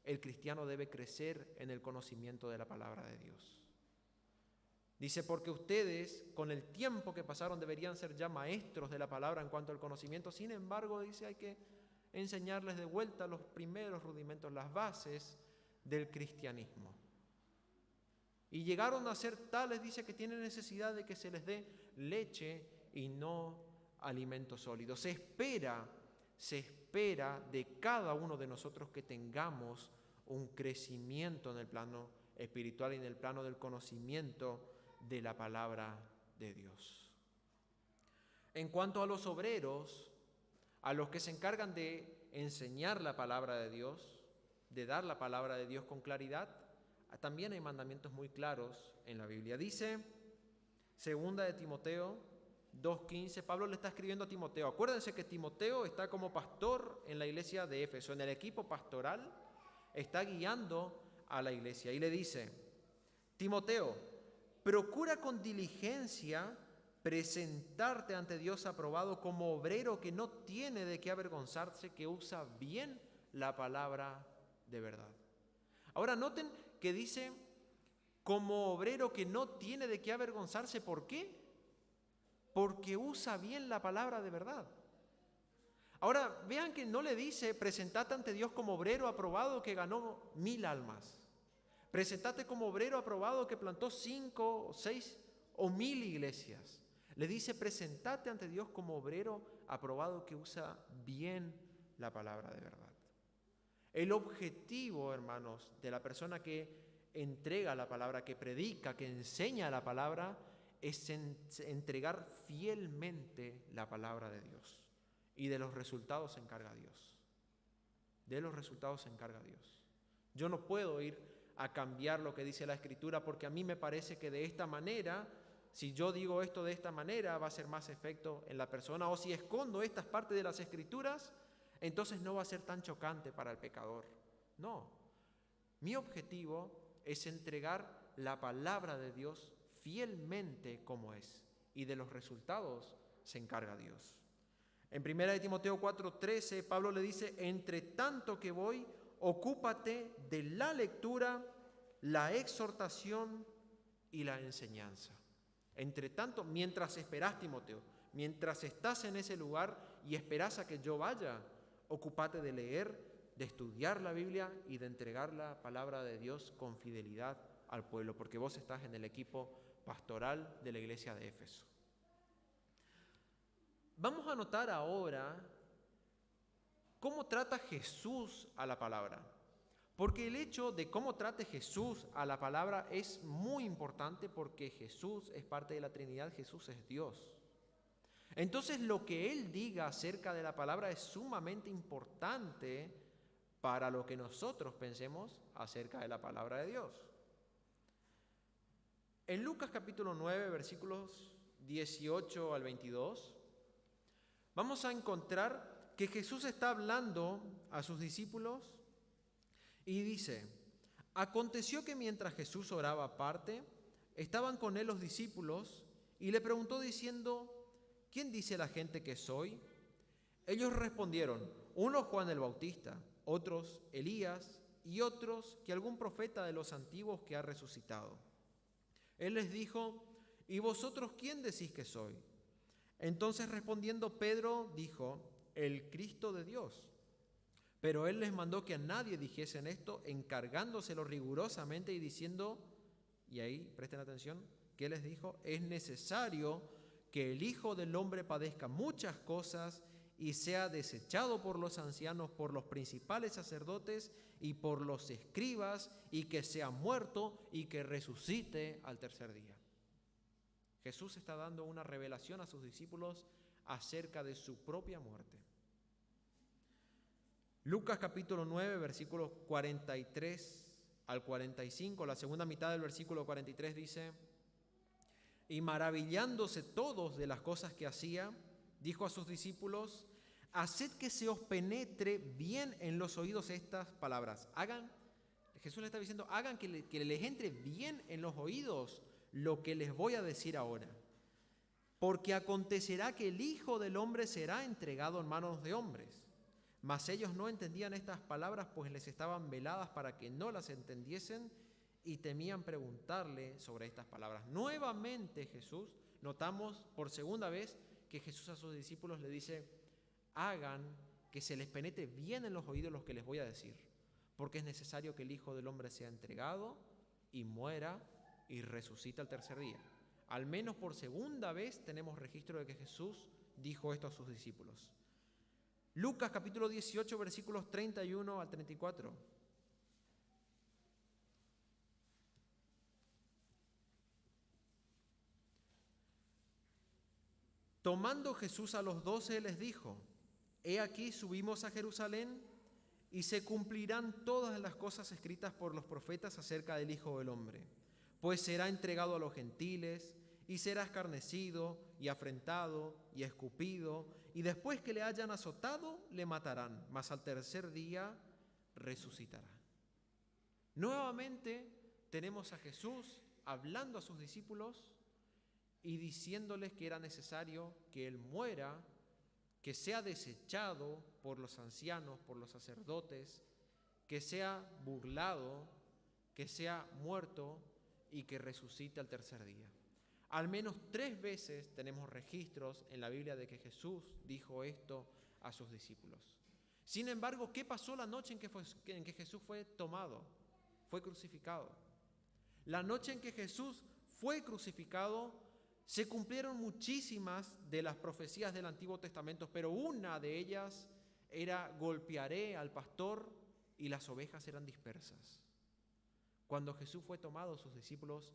el cristiano debe crecer en el conocimiento de la palabra de Dios. Dice, porque ustedes, con el tiempo que pasaron, deberían ser ya maestros de la palabra en cuanto al conocimiento. Sin embargo, dice, hay que enseñarles de vuelta los primeros rudimentos, las bases del cristianismo. Y llegaron a ser tales, dice, que tienen necesidad de que se les dé leche y no alimento sólido. Se espera de cada uno de nosotros que tengamos un crecimiento en el plano espiritual y en el plano del conocimiento de la palabra de Dios. En cuanto a los obreros, a los que se encargan de enseñar la palabra de Dios, de dar la palabra de Dios con claridad, también hay mandamientos muy claros en la Biblia. Dice, 2 de Timoteo 2:15, Pablo le está escribiendo a Timoteo. Acuérdense que Timoteo está como pastor en la iglesia de Éfeso, en el equipo pastoral, está guiando a la iglesia. Y le dice, Timoteo, procura con diligencia presentarte ante Dios aprobado como obrero que no tiene de qué avergonzarse, que usa bien la palabra de verdad. Ahora noten que dice como obrero que no tiene de qué avergonzarse. ¿Por qué? Porque usa bien la palabra de verdad. Ahora vean que no le dice presentate ante Dios como obrero aprobado que ganó 1000 almas. Presentate como obrero aprobado que plantó 5, 6 o 1000 iglesias. Le dice, presentate ante Dios como obrero aprobado que usa bien la palabra de verdad. El objetivo, hermanos, de la persona que entrega la palabra, que predica, que enseña la palabra, es entregar fielmente la palabra de Dios. Y de los resultados se encarga Dios. De los resultados se encarga Dios. Yo no puedo ir a cambiar lo que dice la Escritura, porque a mí me parece que de esta manera, si yo digo esto de esta manera, va a ser más efecto en la persona, o si escondo estas partes de las Escrituras, entonces no va a ser tan chocante para el pecador. No, mi objetivo es entregar la palabra de Dios fielmente como es, y de los resultados se encarga Dios. En 1 Timoteo 4:13, Pablo le dice, entre tanto que voy, ocúpate de la lectura, la exhortación y la enseñanza. Entre tanto, mientras esperás, Timoteo, mientras estás en ese lugar y esperás a que yo vaya, ocúpate de leer, de estudiar la Biblia y de entregar la palabra de Dios con fidelidad al pueblo, porque vos estás en el equipo pastoral de la iglesia de Éfeso. Vamos a notar ahora cómo trata Jesús a la palabra, porque el hecho de cómo trate Jesús a la palabra es muy importante, porque Jesús es parte de la Trinidad, Jesús es Dios. Entonces lo que Él diga acerca de la palabra es sumamente importante para lo que nosotros pensemos acerca de la palabra de Dios. En Lucas capítulo 9, versículos 18 al 22, vamos a encontrar que Jesús está hablando a sus discípulos y dice, aconteció que mientras Jesús oraba aparte, estaban con él los discípulos y le preguntó diciendo, ¿quién dice la gente que soy? Ellos respondieron, unos Juan el Bautista, otros Elías y otros que algún profeta de los antiguos que ha resucitado. Él les dijo, ¿Y vosotros quién decís que soy? Entonces respondiendo Pedro dijo, el Cristo de Dios. Pero él les mandó que a nadie dijesen esto, encargándoselo rigurosamente y diciendo, y ahí presten atención, ¿qué les dijo? Es necesario que el Hijo del Hombre padezca muchas cosas y sea desechado por los ancianos, por los principales sacerdotes y por los escribas, y que sea muerto y que resucite al tercer día. Jesús está dando una revelación a sus discípulos acerca de su propia muerte. Lucas capítulo 9, versículos 43 al 45, la segunda mitad del versículo 43 dice, y maravillándose todos de las cosas que hacía, dijo a sus discípulos, haced que se os penetre bien en los oídos estas palabras. Jesús le está diciendo, hagan que les entre bien en los oídos lo que les voy a decir ahora. Porque acontecerá que el Hijo del Hombre será entregado en manos de hombres. Mas ellos no entendían estas palabras, pues les estaban veladas para que no las entendiesen y temían preguntarle sobre estas palabras. Nuevamente Jesús, notamos por segunda vez que Jesús a sus discípulos le dice, hagan que se les penetre bien en los oídos lo que les voy a decir, porque es necesario que el Hijo del Hombre sea entregado y muera y resucita al tercer día. Al menos por segunda vez tenemos registro de que Jesús dijo esto a sus discípulos. Lucas capítulo 18, versículos 31 al 34. Tomando Jesús a los 12 les dijo, he aquí subimos a Jerusalén y se cumplirán todas las cosas escritas por los profetas acerca del Hijo del Hombre, pues será entregado a los gentiles y será escarnecido y afrentado y escupido, y después que le hayan azotado, le matarán, mas al tercer día resucitará. Nuevamente tenemos a Jesús hablando a sus discípulos y diciéndoles que era necesario que Él muera, que sea desechado por los ancianos, por los sacerdotes, que sea burlado, que sea muerto y que resucite al tercer día. Al menos 3 veces tenemos registros en la Biblia de que Jesús dijo esto a sus discípulos. Sin embargo, ¿qué pasó la noche en que Jesús fue tomado? Fue crucificado. La noche en que Jesús fue crucificado, se cumplieron muchísimas de las profecías del Antiguo Testamento, pero una de ellas era golpearé al pastor y las ovejas eran dispersas. Cuando Jesús fue tomado, sus discípulos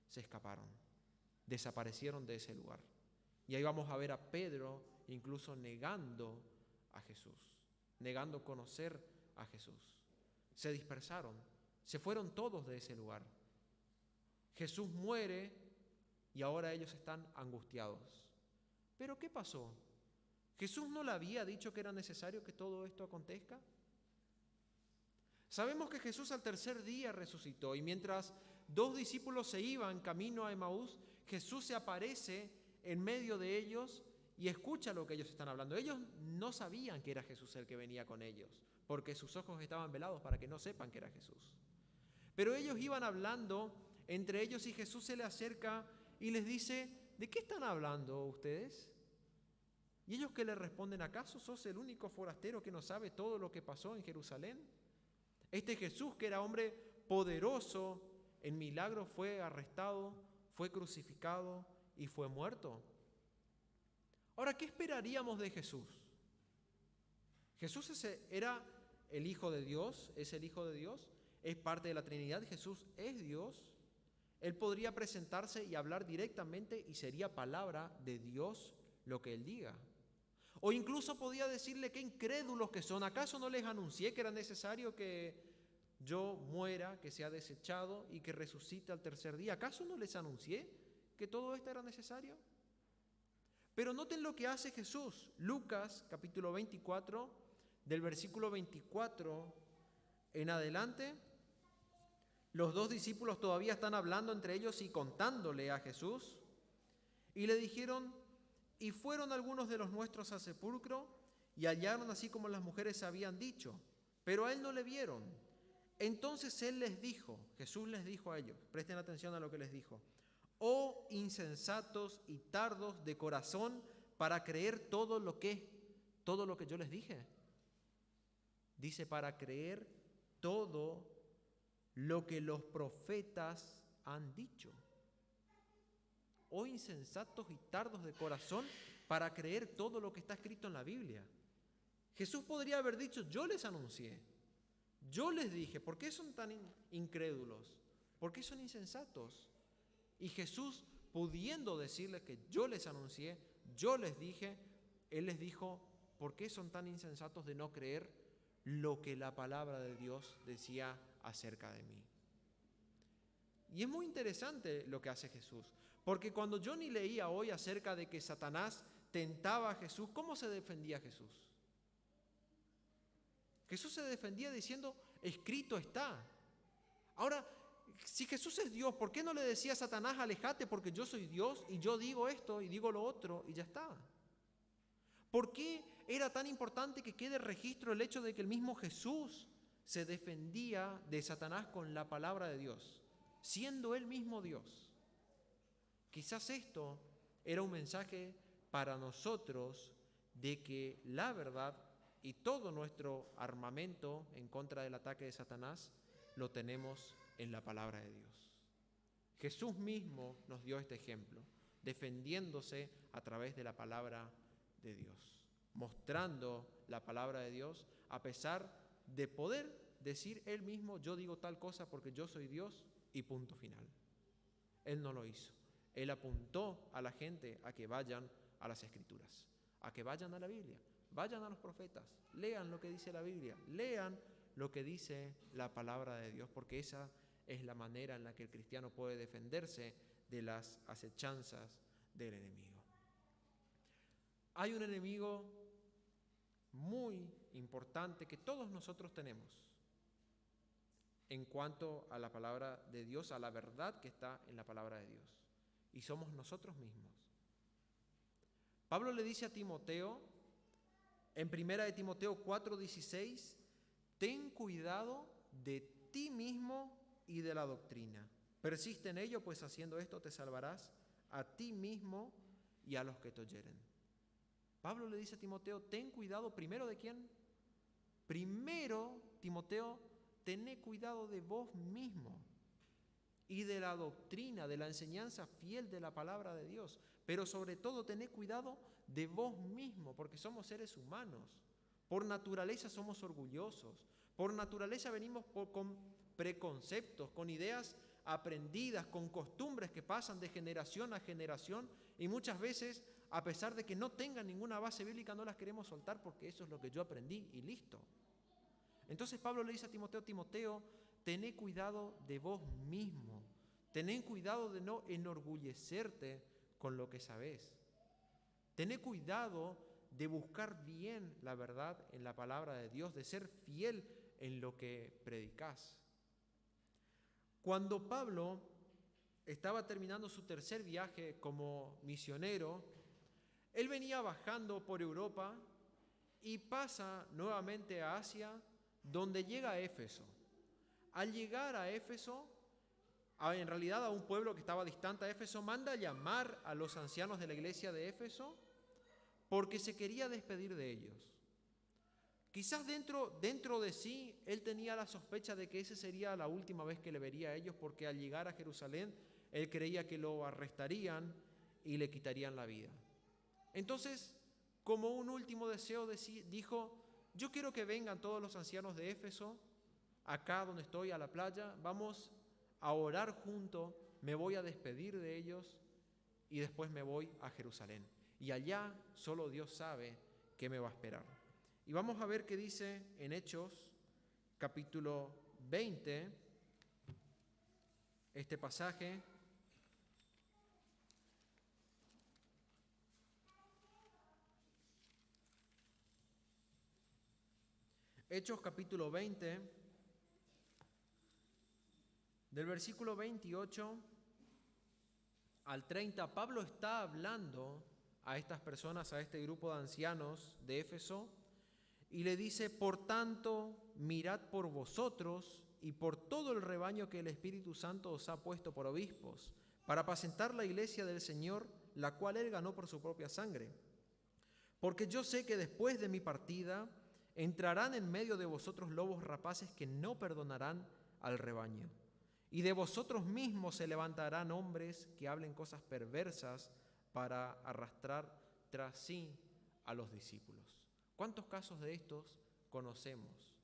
se escaparon, desaparecieron de ese lugar. Y ahí vamos a ver a Pedro incluso negando a Jesús, negando conocer a Jesús. Se dispersaron, se fueron todos de ese lugar. Jesús muere y ahora ellos están angustiados. ¿Pero qué pasó? ¿Jesús no le había dicho que era necesario que todo esto acontezca? Sabemos que Jesús al tercer día resucitó y mientras 2 discípulos se iban camino a Emaús, Jesús se aparece en medio de ellos y escucha lo que ellos están hablando. Ellos no sabían que era Jesús el que venía con ellos, porque sus ojos estaban velados para que no sepan que era Jesús. Pero ellos iban hablando entre ellos y Jesús se le acerca y les dice, ¿de qué están hablando ustedes? Y ellos que le responden, ¿acaso sos el único forastero que no sabe todo lo que pasó en Jerusalén? Este Jesús, que era hombre poderoso en milagros, fue arrestado, fue crucificado y fue muerto. Ahora, ¿qué esperaríamos de Jesús? Jesús era el Hijo de Dios, es el Hijo de Dios, es parte de la Trinidad, Jesús es Dios. Él podría presentarse y hablar directamente y sería palabra de Dios lo que Él diga. O incluso podía decirle, qué incrédulos que son, ¿acaso no les anuncié que era necesario que yo muera, que sea desechado y que resucite al tercer día? ¿Acaso no les anuncié que todo esto era necesario? Pero noten lo que hace Jesús. Lucas capítulo 24, del versículo 24 en adelante, los 2 discípulos todavía están hablando entre ellos y contándole a Jesús. Y le dijeron, y fueron algunos de los nuestros al sepulcro y hallaron así como las mujeres habían dicho, pero a él no le vieron. Entonces él les dijo, Jesús les dijo a ellos, presten atención a lo que les dijo, Oh insensatos y tardos de corazón para creer todo lo que yo les dije. Dice, para creer todo lo que los profetas han dicho. Oh insensatos y tardos de corazón para creer todo lo que está escrito en la Biblia. Jesús podría haber dicho, yo les anuncié, yo les dije, ¿por qué son tan incrédulos? ¿Por qué son insensatos? Y Jesús, pudiendo decirles que yo les anuncié, yo les dije, Él les dijo, ¿por qué son tan insensatos de no creer lo que la palabra de Dios decía acerca de mí? Y es muy interesante lo que hace Jesús, porque cuando yo ni leía hoy acerca de que Satanás tentaba a Jesús, ¿cómo se defendía Jesús? Jesús se defendía diciendo, escrito está. Ahora, si Jesús es Dios, ¿por qué no le decía a Satanás, alejate porque yo soy Dios y yo digo esto y digo lo otro y ya está? ¿Por qué era tan importante que quede registro el hecho de que el mismo Jesús se defendía de Satanás con la palabra de Dios, siendo él mismo Dios? Quizás esto era un mensaje para nosotros de que la verdad y todo nuestro armamento en contra del ataque de Satanás lo tenemos en la palabra de Dios. Jesús mismo nos dio este ejemplo, defendiéndose a través de la palabra de Dios, mostrando la palabra de Dios a pesar de poder decir él mismo, yo digo tal cosa porque yo soy Dios y punto final. Él no lo hizo. Él apuntó a la gente a que vayan a las Escrituras, a que vayan a la Biblia, vayan a los profetas, lean lo que dice la Biblia, lean lo que dice la palabra de Dios, porque esa es la manera en la que el cristiano puede defenderse de las acechanzas del enemigo. Hay un enemigo muy importante que todos nosotros tenemos en cuanto a la palabra de Dios, a la verdad que está en la palabra de Dios, y somos nosotros mismos. Pablo le dice a Timoteo, en 1 Timoteo 4:16, ten cuidado de ti mismo y de la doctrina. Persiste en ello, pues haciendo esto te salvarás a ti mismo y a los que te oyeren. Pablo le dice a Timoteo, ten cuidado, ¿primero de quién? Primero, Timoteo, tené cuidado de vos mismo y de la doctrina, de la enseñanza fiel de la palabra de Dios. Pero sobre todo, tené cuidado de vos mismo, porque somos seres humanos. Por naturaleza somos orgullosos. Por naturaleza venimos con preconceptos, con ideas aprendidas, con costumbres que pasan de generación a generación y muchas veces, a pesar de que no tengan ninguna base bíblica, no las queremos soltar porque eso es lo que yo aprendí y listo. Entonces Pablo le dice a Timoteo, Timoteo, tené cuidado de vos mismo, tené cuidado de no enorgullecerte con lo que sabés. Tené cuidado de buscar bien la verdad en la palabra de Dios, de ser fiel en lo que predicás. Cuando Pablo estaba terminando su tercer viaje como misionero, él venía bajando por Europa y pasa nuevamente a Asia, donde llega a Éfeso. Al llegar a Éfeso, en realidad a un pueblo que estaba distante a Éfeso, manda a llamar a los ancianos de la iglesia de Éfeso porque se quería despedir de ellos. Quizás dentro de sí, él tenía la sospecha de que esa sería la última vez que le vería a ellos, porque al llegar a Jerusalén, él creía que lo arrestarían y le quitarían la vida. Entonces, como un último deseo, dijo, yo quiero que vengan todos los ancianos de Éfeso, acá donde estoy, a la playa, vamos a orar juntos, me voy a despedir de ellos y después me voy a Jerusalén. Y allá solo Dios sabe qué me va a esperar. Y vamos a ver qué dice en Hechos, capítulo 20, este pasaje. Hechos, capítulo 20, del versículo 28 al 30, Pablo está hablando a estas personas, a este grupo de ancianos de Éfeso, y le dice, por tanto, mirad por vosotros y por todo el rebaño que el Espíritu Santo os ha puesto por obispos, para apacentar la iglesia del Señor, la cual Él ganó por su propia sangre. Porque yo sé que después de mi partida entrarán en medio de vosotros lobos rapaces que no perdonarán al rebaño. Y de vosotros mismos se levantarán hombres que hablen cosas perversas para arrastrar tras sí a los discípulos. ¿Cuántos casos de estos conocemos?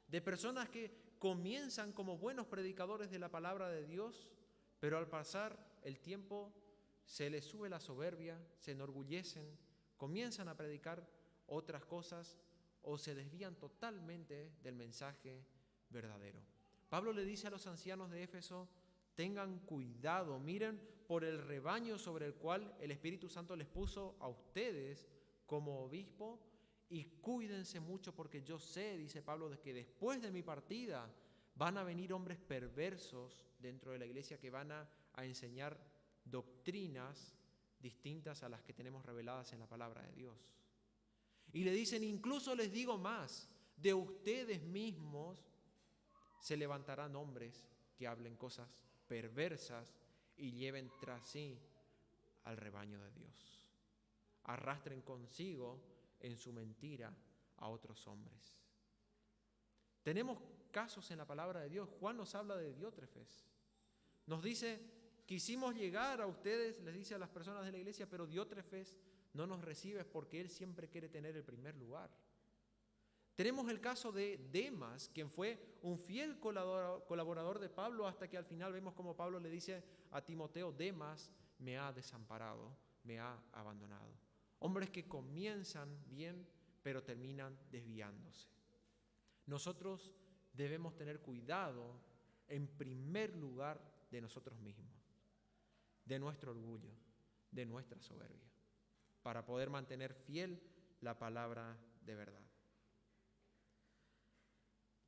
De personas que comienzan como buenos predicadores de la palabra de Dios, pero al pasar el tiempo se les sube la soberbia, se enorgullecen, comienzan a predicar otras cosas o se desvían totalmente del mensaje verdadero. Pablo le dice a los ancianos de Éfeso: tengan cuidado, miren por el rebaño sobre el cual el Espíritu Santo les puso a ustedes como obispo, y cuídense mucho, porque yo sé, dice Pablo, de que después de mi partida van a venir hombres perversos dentro de la iglesia que van a enseñar doctrinas distintas a las que tenemos reveladas en la palabra de Dios. Y le dicen: incluso les digo más, de ustedes mismos se levantarán hombres que hablen cosas perversas y lleven tras sí al rebaño de Dios. Arrastren consigo en su mentira a otros hombres. Tenemos casos en la palabra de Dios. Juan nos habla de Diótrefes. Nos dice: quisimos llegar a ustedes, les dice a las personas de la iglesia, pero Diótrefes no nos recibe porque él siempre quiere tener el primer lugar. Tenemos el caso de Demas, quien fue un fiel colaborador de Pablo, hasta que al final vemos como Pablo le dice a Timoteo: Demas me ha desamparado, me ha abandonado. Hombres que comienzan bien, pero terminan desviándose. Nosotros debemos tener cuidado, en primer lugar, de nosotros mismos, de nuestro orgullo, de nuestra soberbia, para poder mantener fiel la palabra de verdad.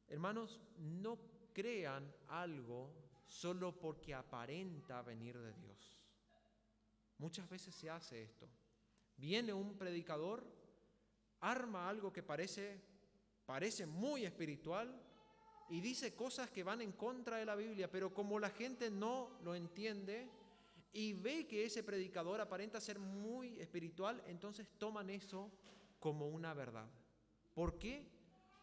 Hermanos, no crean algo solo porque aparenta venir de Dios. Muchas veces se hace esto. Viene un predicador, arma algo que parece muy espiritual y dice cosas que van en contra de la Biblia, pero como la gente no lo entiende y ve que ese predicador aparenta ser muy espiritual, entonces toman eso como una verdad. ¿Por qué?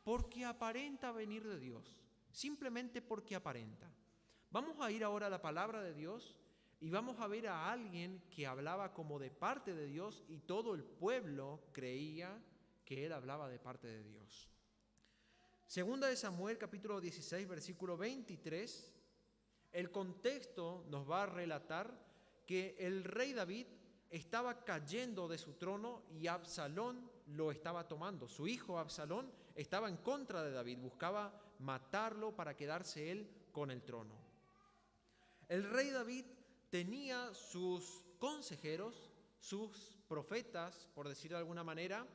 Porque aparenta venir de Dios, simplemente porque aparenta. Vamos a ir ahora a la palabra de Dios y vamos a ver a alguien que hablaba como de parte de Dios y todo el pueblo creía que él hablaba de parte de Dios. Segunda de Samuel, capítulo 16, versículo 23, el contexto nos va a relatar que el rey David estaba cayendo de su trono y Absalón lo estaba tomando. Su hijo Absalón estaba en contra de David, buscaba matarlo para quedarse él con el trono. El rey David tenía sus consejeros, sus profetas, por decirlo de alguna manera,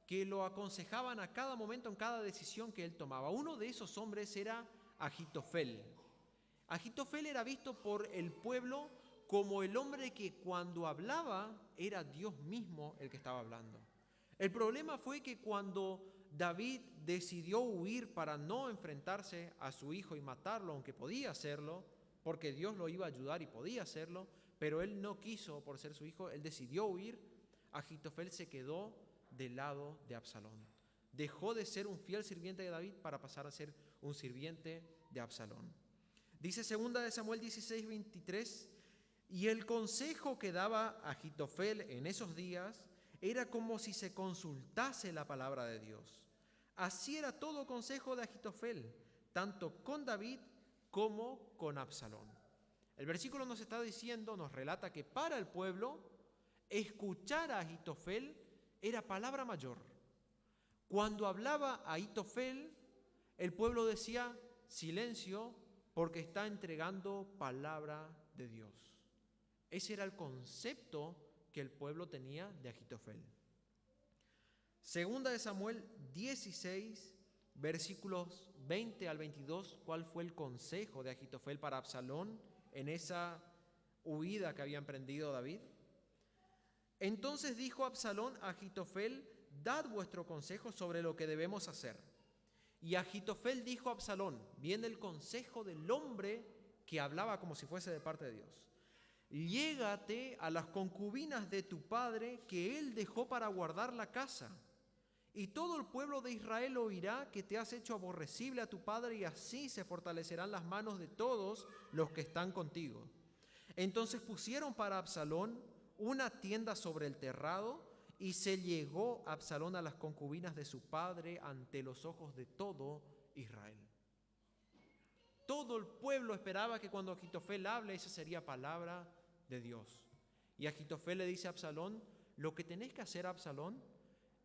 que lo aconsejaban a cada momento, en cada decisión que él tomaba. Uno de esos hombres era Agitofel. Agitofel era visto por el pueblo como el hombre que cuando hablaba era Dios mismo el que estaba hablando. El problema fue que cuando David decidió huir para no enfrentarse a su hijo y matarlo, aunque podía hacerlo, porque Dios lo iba a ayudar y podía hacerlo, pero él no quiso por ser su hijo, él decidió huir. Agitofel se quedó del lado de Absalón. Dejó de ser un fiel sirviente de David para pasar a ser un sirviente de Absalón. Dice 2 de Samuel 16, 23, y el consejo que daba Agitofel en esos días era como si se consultase la palabra de Dios. Así era todo consejo de Agitofel, tanto con David como con Absalón. El versículo nos está diciendo, nos relata que para el pueblo escuchar a Agitofel era palabra mayor. Cuando hablaba Agitofel, el pueblo decía: silencio, porque está entregando palabra de Dios. Ese era el concepto que el pueblo tenía de Agitofel. Segunda de Samuel 16, versículos 20 al 22, ¿cuál fue el consejo de Agitofel para Absalón en esa huida que había emprendido David? Entonces dijo Absalón a Agitofel: dad vuestro consejo sobre lo que debemos hacer. Y Agitofel dijo a Absalón, viene el consejo del hombre que hablaba como si fuese de parte de Dios: llégate a las concubinas de tu padre que él dejó para guardar la casa. Y todo el pueblo de Israel oirá que te has hecho aborrecible a tu padre, y así se fortalecerán las manos de todos los que están contigo. Entonces pusieron para Absalón una tienda sobre el terrado, y se llegó Absalón a las concubinas de su padre ante los ojos de todo Israel. Todo el pueblo esperaba que cuando Agitofel hable, esa sería palabra de Dios. Y Agitofel le dice a Absalón: lo que tenés que hacer, Absalón,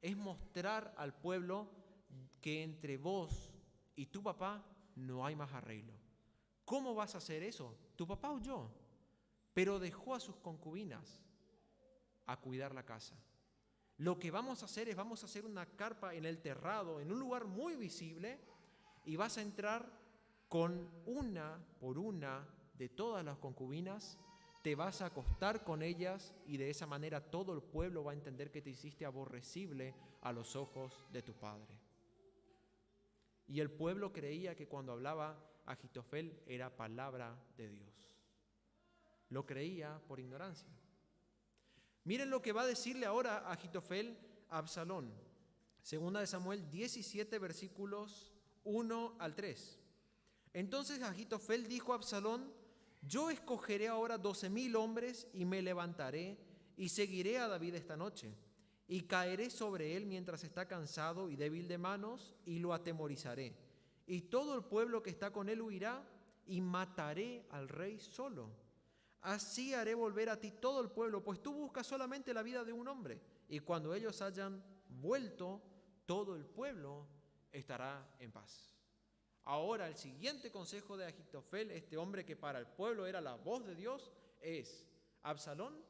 es mostrar al pueblo que entre vos y tu papá no hay más arreglo. ¿Cómo vas a hacer eso? Tu papá huyó, pero dejó a sus concubinas a cuidar la casa. Lo que vamos a hacer es, vamos a hacer una carpa en el terrado, en un lugar muy visible, y vas a entrar con una por una de todas las concubinas, te vas a acostar con ellas, y de esa manera todo el pueblo va a entender que te hiciste aborrecible a los ojos de tu padre. Y el pueblo creía que cuando hablaba Agitofel era palabra de Dios. Lo creía por ignorancia. Miren lo que va a decirle ahora Agitofel a Absalón. Segunda de Samuel 17, versículos 1 al 3. Entonces Agitofel dijo a Absalón: yo escogeré ahora 12,000 hombres y me levantaré y seguiré a David esta noche, y caeré sobre él mientras está cansado y débil de manos, y lo atemorizaré. Y todo el pueblo que está con él huirá, y mataré al rey solo. Así haré volver a ti todo el pueblo, pues tú buscas solamente la vida de un hombre, y cuando ellos hayan vuelto, todo el pueblo estará en paz. Ahora, el siguiente consejo de Agitofel, este hombre que para el pueblo era la voz de Dios, es: Absalón,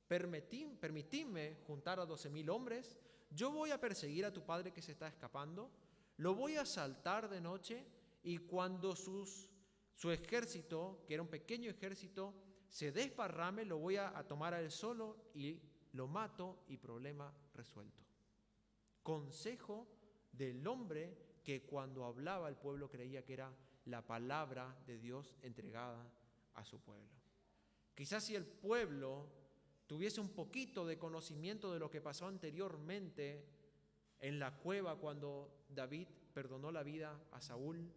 permitidme juntar a 12,000 hombres, yo voy a perseguir a tu padre que se está escapando, lo voy a asaltar de noche, y cuando su ejército, que era un pequeño ejército, se desparrame, lo voy a tomar a él solo y lo mato, y problema resuelto. Consejo del hombre que cuando hablaba el pueblo creía que era la palabra de Dios entregada a su pueblo. Quizás si el pueblo tuviese un poquito de conocimiento de lo que pasó anteriormente en la cueva cuando David perdonó la vida a Saúl,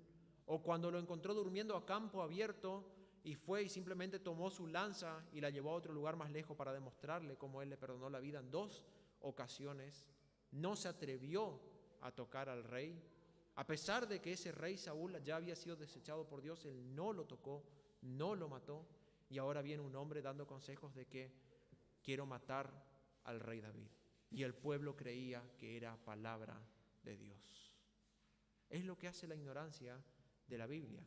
o cuando lo encontró durmiendo a campo abierto y fue y simplemente tomó su lanza y la llevó a otro lugar más lejos para demostrarle cómo él le perdonó la vida en 2 ocasiones, no se atrevió a tocar al rey. A pesar de que ese rey Saúl ya había sido desechado por Dios, él no lo tocó, no lo mató, y ahora viene un hombre dando consejos de que quiero matar al rey David. Y el pueblo creía que era palabra de Dios. Es lo que hace la ignorancia de la Biblia.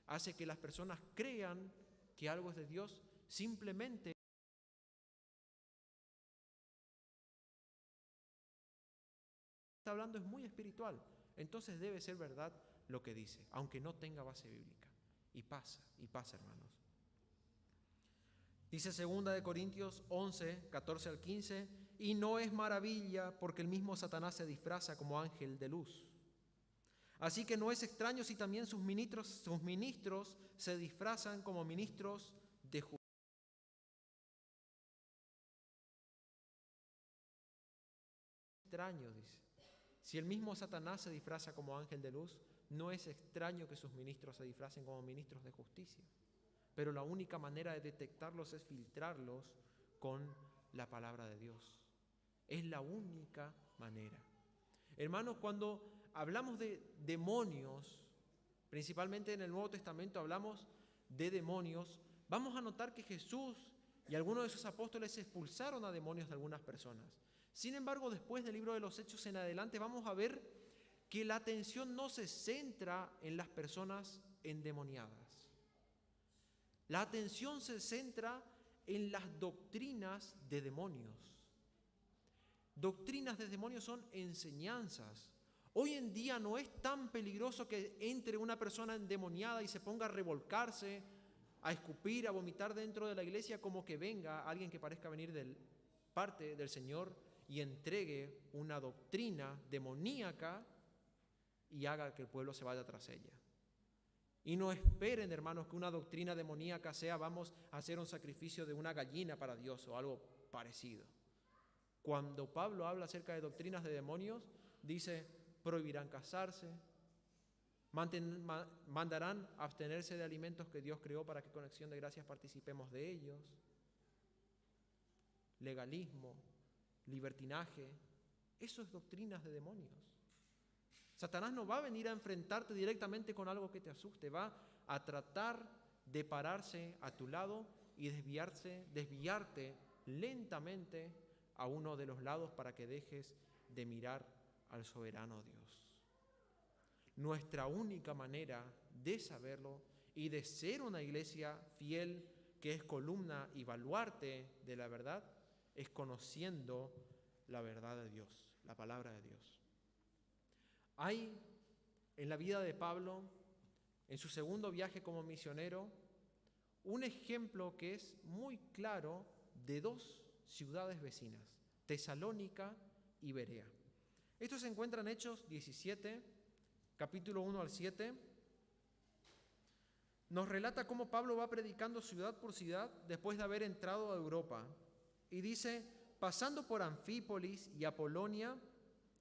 Hace que las personas crean que algo es de Dios simplemente está hablando, es muy espiritual. Entonces debe ser verdad lo que dice, aunque no tenga base bíblica. Y pasa, hermanos. Dice 2 Corintios 11, 14 al 15, y no es maravilla porque el mismo Satanás se disfraza como ángel de luz. Así que no es extraño si también sus ministros se disfrazan como ministros de justicia. Extraño, dice. Si el mismo Satanás se disfraza como ángel de luz, no es extraño que sus ministros se disfracen como ministros de justicia. Pero la única manera de detectarlos es filtrarlos con la palabra de Dios. Es la única manera. Hermanos, cuando hablamos de demonios, principalmente en el Nuevo Testamento hablamos de demonios, vamos a notar que Jesús y algunos de sus apóstoles expulsaron a demonios de algunas personas. Sin embargo, después del libro de los Hechos en adelante vamos a ver que la atención no se centra en las personas endemoniadas. La atención se centra en las doctrinas de demonios. Doctrinas de demonios son enseñanzas. Hoy en día no es tan peligroso que entre una persona endemoniada y se ponga a revolcarse, a escupir, a vomitar dentro de la iglesia, como que venga alguien que parezca venir de parte del Señor y entregue una doctrina demoníaca y haga que el pueblo se vaya tras ella. Y no esperen, hermanos, que una doctrina demoníaca sea vamos a hacer un sacrificio de una gallina para Dios o algo parecido. Cuando Pablo habla acerca de doctrinas de demonios, dice, prohibirán casarse, mandarán abstenerse de alimentos que Dios creó para que con acción de gracias participemos de ellos, legalismo, libertinaje, eso es doctrinas de demonios. Satanás no va a venir a enfrentarte directamente con algo que te asuste, va a tratar de pararse a tu lado y desviarte lentamente a uno de los lados para que dejes de mirar al soberano Dios. Nuestra única manera de saberlo y de ser una iglesia fiel que es columna y baluarte de la verdad es conociendo la verdad de Dios, la palabra de Dios. Hay en la vida de Pablo, en su segundo viaje como misionero, un ejemplo que es muy claro de dos ciudades vecinas, Tesalónica y Berea. Esto se encuentra en Hechos 17, capítulo 1 al 7. Nos relata cómo Pablo va predicando ciudad por ciudad después de haber entrado a Europa. Y dice, pasando por Anfípolis y Apolonia,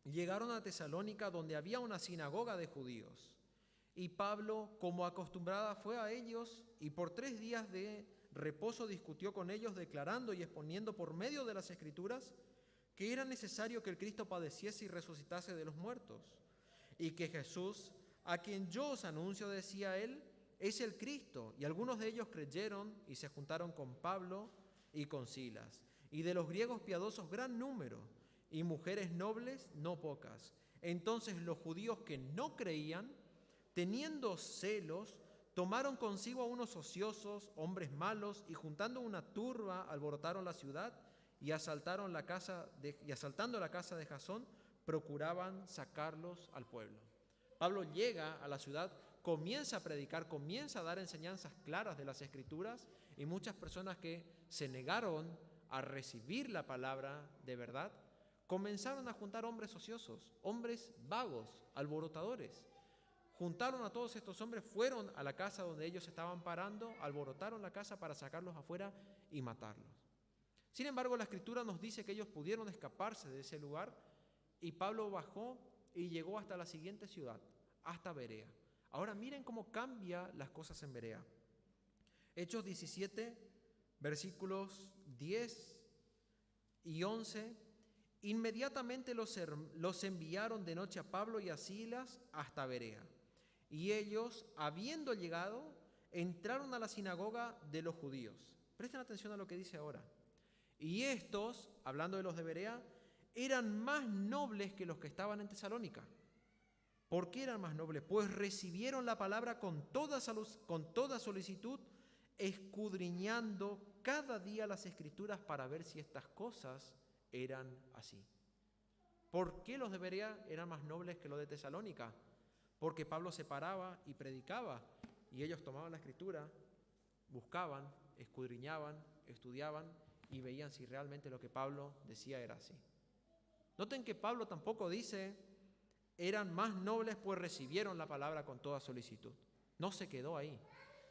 llegaron a Tesalónica, donde había una sinagoga de judíos. Y Pablo, como acostumbrada, fue a ellos y por 3 días de reposo discutió con ellos, declarando y exponiendo por medio de las Escrituras que era necesario que el Cristo padeciese y resucitase de los muertos, y que Jesús, a quien yo os anuncio, decía él, es el Cristo. Y algunos de ellos creyeron y se juntaron con Pablo y con Silas. Y de los griegos piadosos gran número, y mujeres nobles no pocas. Entonces los judíos que no creían, teniendo celos, tomaron consigo a unos ociosos, hombres malos, y juntando una turba, alborotaron la ciudad y asaltando la casa de Jasón, procuraban sacarlos al pueblo. Pablo llega a la ciudad, comienza a predicar, comienza a dar enseñanzas claras de las Escrituras, y muchas personas que se negaron a recibir la palabra de verdad, comenzaron a juntar hombres ociosos, hombres vagos, alborotadores. Juntaron a todos estos hombres, fueron a la casa donde ellos estaban parando, alborotaron la casa para sacarlos afuera y matarlos. Sin embargo, la Escritura nos dice que ellos pudieron escaparse de ese lugar y Pablo bajó y llegó hasta la siguiente ciudad, hasta Berea. Ahora miren cómo cambian las cosas en Berea. Hechos 17, versículos 10 y 11. Inmediatamente los enviaron de noche a Pablo y a Silas hasta Berea. Y ellos, habiendo llegado, entraron a la sinagoga de los judíos. Presten atención a lo que dice ahora. Y estos, hablando de los de Berea, eran más nobles que los que estaban en Tesalónica. ¿Por qué eran más nobles? Pues recibieron la palabra con toda solicitud, escudriñando cada día las Escrituras para ver si estas cosas eran así. ¿Por qué los de Berea eran más nobles que los de Tesalónica? Porque Pablo se paraba y predicaba, y ellos tomaban la Escritura, buscaban, escudriñaban, estudiaban y veían si realmente lo que Pablo decía era así. Noten que Pablo tampoco dice, eran más nobles pues recibieron la palabra con toda solicitud. No se quedó ahí,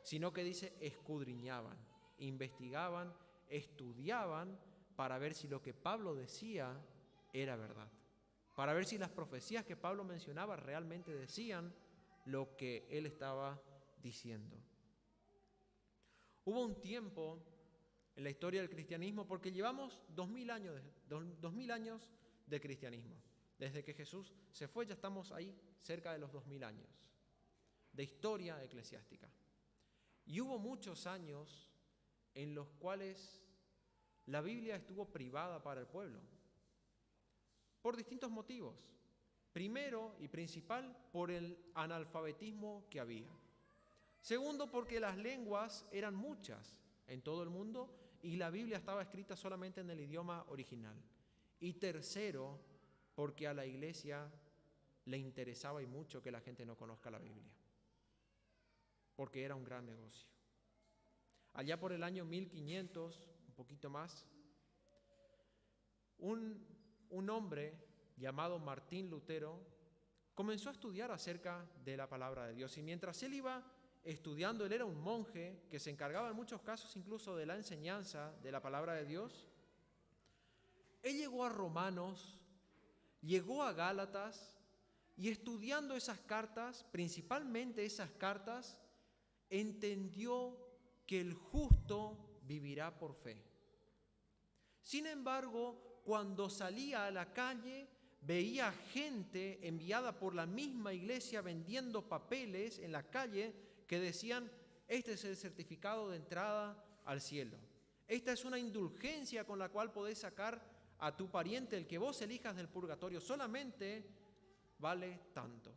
sino que dice, escudriñaban, investigaban, estudiaban para ver si lo que Pablo decía era verdad, para ver si las profecías que Pablo mencionaba realmente decían lo que él estaba diciendo. Hubo un tiempo en la historia del cristianismo, porque llevamos 2000 años de cristianismo. Desde que Jesús se fue ya estamos ahí cerca de los 2000 años de historia eclesiástica. Y hubo muchos años en los cuales la Biblia estuvo privada para el pueblo, por distintos motivos. Primero y principal, por el analfabetismo que había. Segundo, porque las lenguas eran muchas en todo el mundo y la Biblia estaba escrita solamente en el idioma original. Y tercero, porque a la iglesia le interesaba y mucho que la gente no conozca la Biblia, porque era un gran negocio. Allá por el año 1500, un poquito más, un hombre llamado Martín Lutero comenzó a estudiar acerca de la palabra de Dios, y mientras él iba estudiando, él era un monje que se encargaba en muchos casos incluso de la enseñanza de la palabra de Dios. Él llegó a Romanos, llegó a Gálatas, y estudiando esas cartas, principalmente esas cartas, entendió que el justo vivirá por fe. Sin embargo, cuando salía a la calle, veía gente enviada por la misma iglesia vendiendo papeles en la calle que decían: este es el certificado de entrada al cielo. Esta es una indulgencia con la cual podés sacar a tu pariente, el que vos elijas del purgatorio, solamente vale tanto.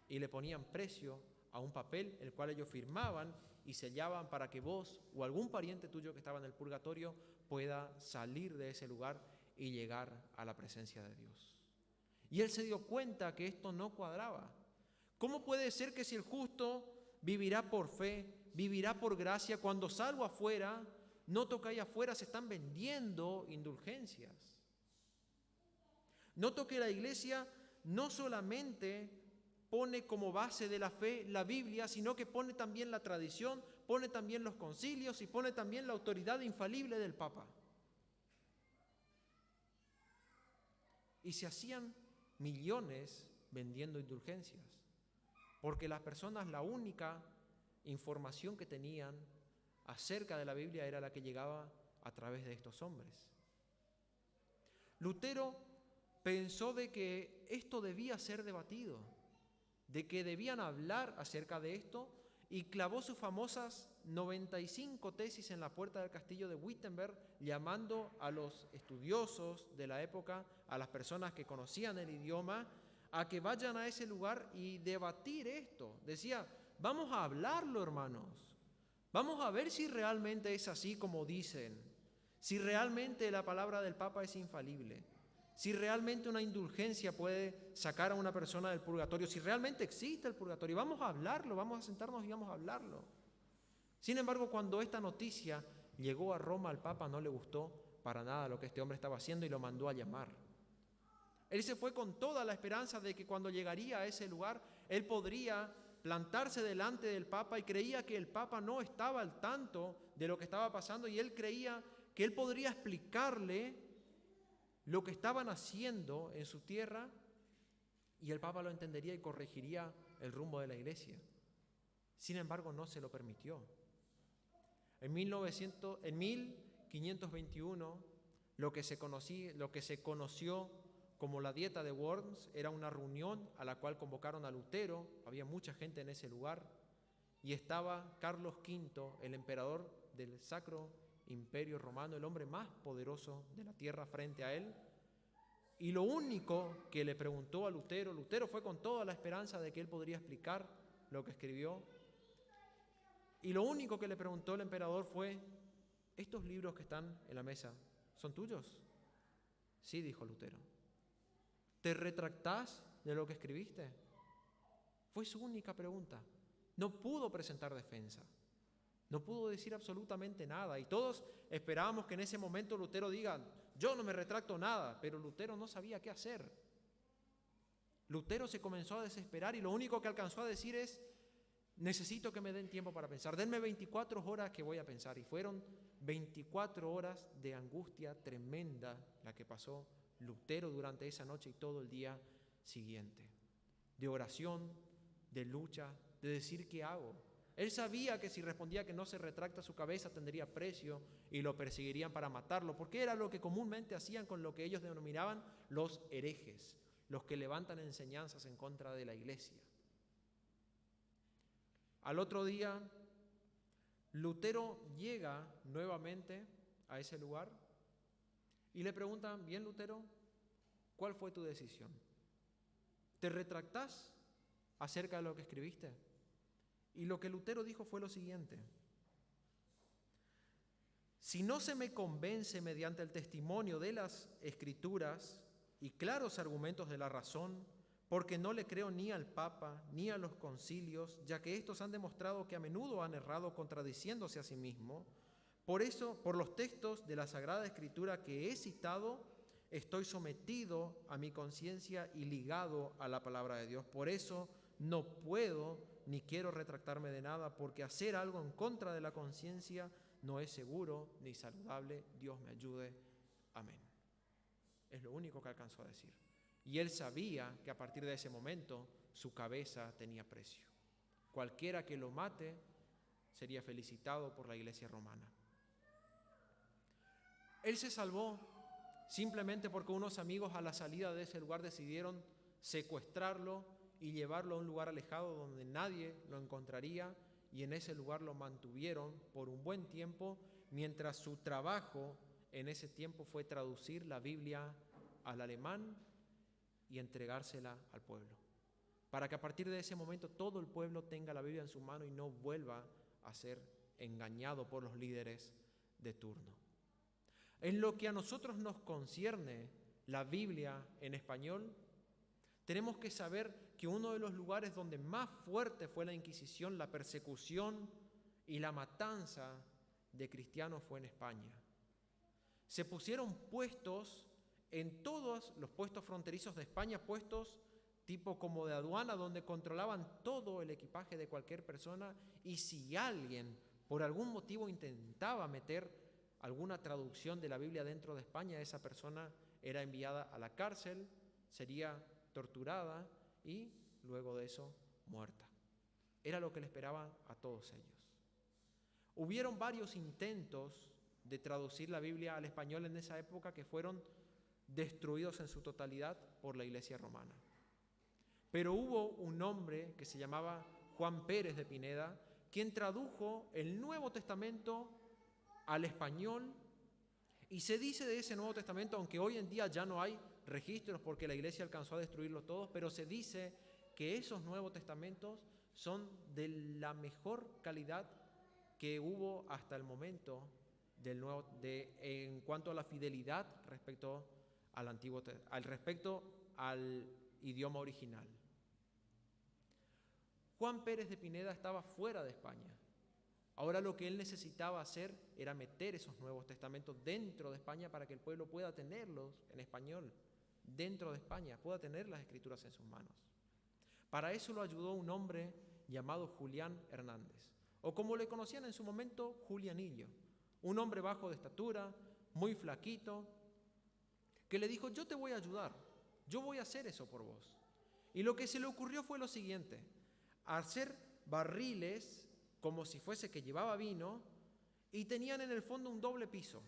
Y le ponían precio a un papel, el cual ellos firmaban y sellaban para que vos o algún pariente tuyo que estaba en el purgatorio pueda salir de ese lugar y llegar a la presencia de Dios. Y él se dio cuenta que esto no cuadraba. ¿Cómo puede ser que si el justo vivirá por fe, vivirá por gracia, cuando salgo afuera, noto que ahí afuera se están vendiendo indulgencias? Noto que la iglesia no solamente pone como base de la fe la Biblia, sino que pone también la tradición, pone también los concilios y pone también la autoridad infalible del Papa. Y se hacían millones vendiendo indulgencias, porque las personas, la única información que tenían acerca de la Biblia era la que llegaba a través de estos hombres. Lutero pensó de que esto debía ser debatido, de que debían hablar acerca de esto, y clavó sus famosas 95 tesis en la puerta del castillo de Wittenberg, llamando a los estudiosos de la época, a las personas que conocían el idioma, a que vayan a ese lugar y debatir esto. Decía: vamos a hablarlo, hermanos, vamos a ver si realmente es así como dicen, si realmente la palabra del Papa es infalible, si realmente una indulgencia puede sacar a una persona del purgatorio, si realmente existe el purgatorio. Vamos a hablarlo, vamos a sentarnos y vamos a hablarlo. Sin embargo, cuando esta noticia llegó a Roma, al Papa no le gustó para nada lo que este hombre estaba haciendo y lo mandó a llamar. Él se fue con toda la esperanza de que cuando llegaría a ese lugar, él podría plantarse delante del Papa, y creía que el Papa no estaba al tanto de lo que estaba pasando, y él creía que él podría explicarle lo que estaban haciendo en su tierra, y el Papa lo entendería y corregiría el rumbo de la iglesia. Sin embargo, no se lo permitió. En 1521, lo que se conoció como la Dieta de Worms era una reunión a la cual convocaron a Lutero. Había mucha gente en ese lugar, y estaba Carlos V, el emperador del Sacro Imperio Romano, el hombre más poderoso de la tierra, frente a él. Y lo único que le preguntó a Lutero, Lutero fue con toda la esperanza de que él podría explicar lo que escribió, y lo único que le preguntó el emperador fue: ¿estos libros que están en la mesa son tuyos? Sí, dijo Lutero. ¿Te retractás de lo que escribiste? Fue su única pregunta. No pudo presentar defensa. No pudo decir absolutamente nada, y todos esperábamos que en ese momento Lutero diga: yo no me retracto nada, pero Lutero no sabía qué hacer. Lutero se comenzó a desesperar, y lo único que alcanzó a decir es: necesito que me den tiempo para pensar, denme 24 horas que voy a pensar. Y fueron 24 horas de angustia tremenda la que pasó Lutero durante esa noche y todo el día siguiente, de oración, de lucha, de decir: ¿qué hago? Él sabía que si respondía que no se retracta, su cabeza tendría precio y lo perseguirían para matarlo, porque era lo que comúnmente hacían con lo que ellos denominaban los herejes, los que levantan enseñanzas en contra de la iglesia. Al otro día, Lutero llega nuevamente a ese lugar y le preguntan: bien, Lutero, ¿cuál fue tu decisión? ¿Te retractás acerca de lo que escribiste? Y lo que Lutero dijo fue lo siguiente: si no se me convence mediante el testimonio de las Escrituras y claros argumentos de la razón, porque no le creo ni al Papa ni a los concilios, ya que estos han demostrado que a menudo han errado contradiciéndose a sí mismos, por eso, por los textos de la Sagrada Escritura que he citado, estoy sometido a mi conciencia y ligado a la palabra de Dios. Por eso no puedo ni quiero retractarme de nada, porque hacer algo en contra de la conciencia no es seguro ni saludable. Dios me ayude. Amén. Es lo único que alcanzó a decir. Y él sabía que a partir de ese momento su cabeza tenía precio. Cualquiera que lo mate sería felicitado por la Iglesia romana. Él se salvó simplemente porque unos amigos a la salida de ese lugar decidieron secuestrarlo y llevarlo a un lugar alejado donde nadie lo encontraría, y en ese lugar lo mantuvieron por un buen tiempo, mientras su trabajo en ese tiempo fue traducir la Biblia al alemán y entregársela al pueblo, para que a partir de ese momento todo el pueblo tenga la Biblia en su mano y no vuelva a ser engañado por los líderes de turno. En lo que a nosotros nos concierne la Biblia en español, tenemos que saber que uno de los lugares donde más fuerte fue la Inquisición, la persecución y la matanza de cristianos fue en España. Se pusieron puestos en todos los puestos fronterizos de España, puestos tipo como de aduana, donde controlaban todo el equipaje de cualquier persona, y si alguien por algún motivo intentaba meter alguna traducción de la Biblia dentro de España, esa persona era enviada a la cárcel, sería torturada y luego de eso muerta. Era lo que le esperaba a todos ellos. Hubieron varios intentos de traducir la Biblia al español en esa época que fueron destruidos en su totalidad por la Iglesia romana. Pero hubo un hombre que se llamaba Juan Pérez de Pineda, quien tradujo el Nuevo Testamento al español, y se dice de ese Nuevo Testamento, aunque hoy en día ya no hay registros porque la Iglesia alcanzó a destruirlos todos, pero se dice que esos Nuevos Testamentos son de la mejor calidad que hubo hasta el momento en cuanto a la fidelidad respecto al idioma original. Juan Pérez de Pineda estaba fuera de España. Ahora lo que él necesitaba hacer era meter esos Nuevos Testamentos dentro de España para que el pueblo pueda tenerlos en español, dentro de España, pueda tener las Escrituras en sus manos. Para eso lo ayudó un hombre llamado Julián Hernández, o como le conocían en su momento, Julianillo, un hombre bajo de estatura, muy flaquito, que le dijo: yo te voy a ayudar, yo voy a hacer eso por vos. Y lo que se le ocurrió fue lo siguiente: hacer barriles como si fuese que llevaba vino, y tenían en el fondo un doble piso,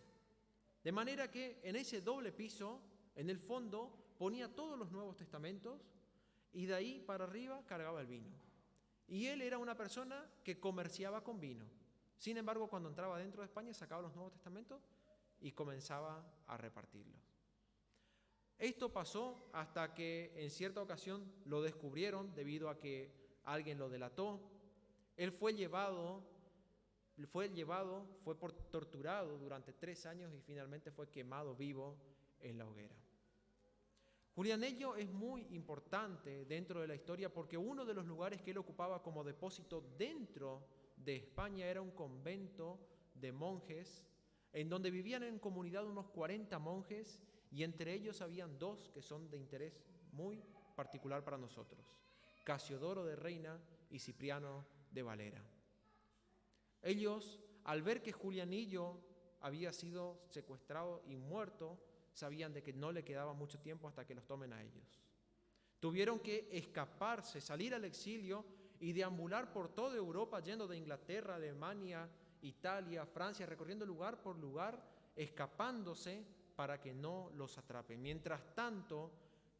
de manera que en ese doble piso, en el fondo, ponía todos los Nuevos Testamentos, y de ahí para arriba cargaba el vino. Y él era una persona que comerciaba con vino. Sin embargo, cuando entraba dentro de España, sacaba los Nuevos Testamentos y comenzaba a repartirlos. Esto pasó hasta que en cierta ocasión lo descubrieron debido a que alguien lo delató. Él fue torturado durante 3 años y finalmente fue quemado vivo en la hoguera. Julianillo es muy importante dentro de la historia porque uno de los lugares que él ocupaba como depósito dentro de España era un convento de monjes en donde vivían en comunidad unos 40 monjes, y entre ellos habían 2 que son de interés muy particular para nosotros: Casiodoro de Reina y Cipriano de Valera. Ellos, al ver que Julianillo había sido secuestrado y muerto, sabían de que no le quedaba mucho tiempo hasta que los tomen a ellos. Tuvieron que escaparse, salir al exilio y deambular por toda Europa, yendo de Inglaterra, Alemania, Italia, Francia, recorriendo lugar por lugar, escapándose para que no los atrapen. Mientras tanto,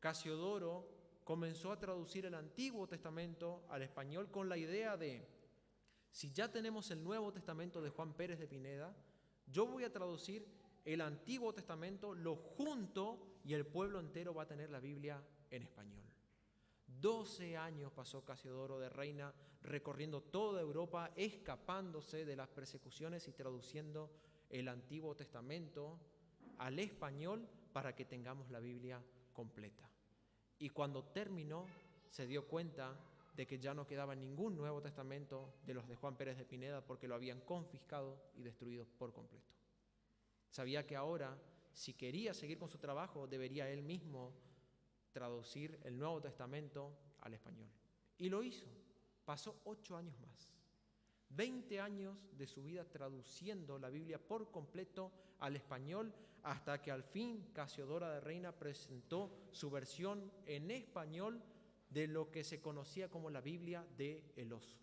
Casiodoro comenzó a traducir el Antiguo Testamento al español con la idea de: si ya tenemos el Nuevo Testamento de Juan Pérez de Pineda, yo voy a traducir el Antiguo Testamento, lo junto, y el pueblo entero va a tener la Biblia en español. 12 años pasó Casiodoro de Reina recorriendo toda Europa, escapándose de las persecuciones y traduciendo el Antiguo Testamento al español para que tengamos la Biblia completa. Y cuando terminó, se dio cuenta de que ya no quedaba ningún Nuevo Testamento de los de Juan Pérez de Pineda porque lo habían confiscado y destruido por completo. Sabía que ahora, si quería seguir con su trabajo, debería él mismo traducir el Nuevo Testamento al español. Y lo hizo. Pasó 8 años más. 20 años de su vida traduciendo la Biblia por completo al español, hasta que al fin Casiodoro de Reina presentó su versión en español de lo que se conocía como la Biblia del oso.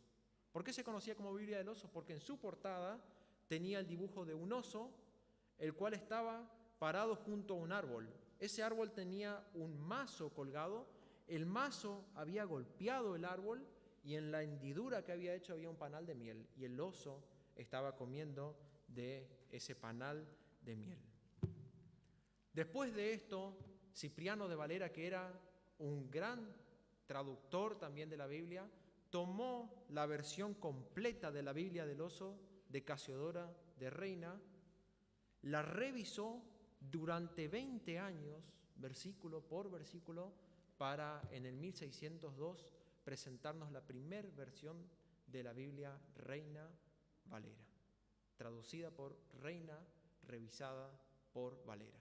¿Por qué se conocía como Biblia del oso? Porque en su portada tenía el dibujo de un oso, el cual estaba parado junto a un árbol. Ese árbol tenía un mazo colgado, el mazo había golpeado el árbol y en la hendidura que había hecho había un panal de miel y el oso estaba comiendo de ese panal de miel. Después de esto, Cipriano de Valera, que era un gran traductor también de la Biblia, tomó la versión completa de la Biblia del oso de Casiodoro de Reina, la revisó durante 20 años, versículo por versículo, para en el 1602 presentarnos la primera versión de la Biblia Reina Valera, traducida por Reina, revisada por Valera.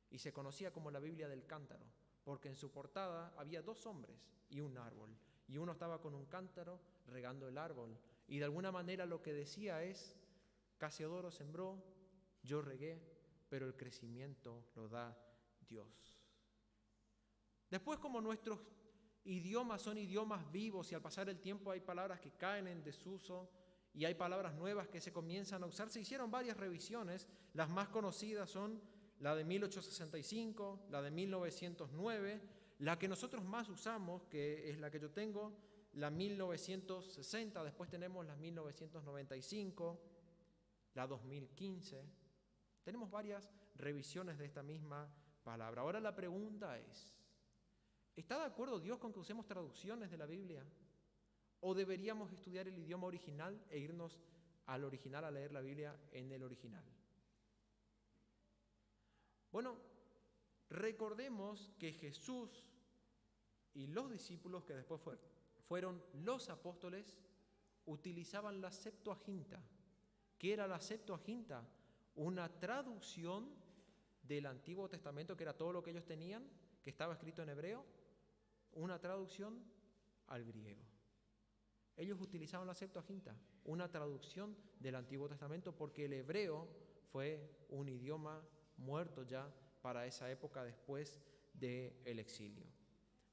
Y se conocía como la Biblia del cántaro, porque en su portada había 2 hombres y un árbol, y uno estaba con un cántaro regando el árbol, y de alguna manera lo que decía es: Casiodoro sembró, yo regué, pero el crecimiento lo da Dios. Después, como nuestros idiomas son idiomas vivos y al pasar el tiempo hay palabras que caen en desuso y hay palabras nuevas que se comienzan a usar, se hicieron varias revisiones. Las más conocidas son la de 1865, la de 1909, la que nosotros más usamos, que es la que yo tengo, la 1960, después tenemos la 1995, la 2015. Tenemos varias revisiones de esta misma palabra. Ahora la pregunta es: ¿está de acuerdo Dios con que usemos traducciones de la Biblia? ¿O deberíamos estudiar el idioma original e irnos al original a leer la Biblia en el original? Bueno, recordemos que Jesús y los discípulos que después fueron los apóstoles utilizaban la Septuaginta. ¿Qué era la Septuaginta? Una traducción del Antiguo Testamento, que era todo lo que ellos tenían, que estaba escrito en hebreo, una traducción al griego. Ellos utilizaban la Septuaginta, una traducción del Antiguo Testamento, porque el hebreo fue un idioma muerto ya para esa época después del exilio.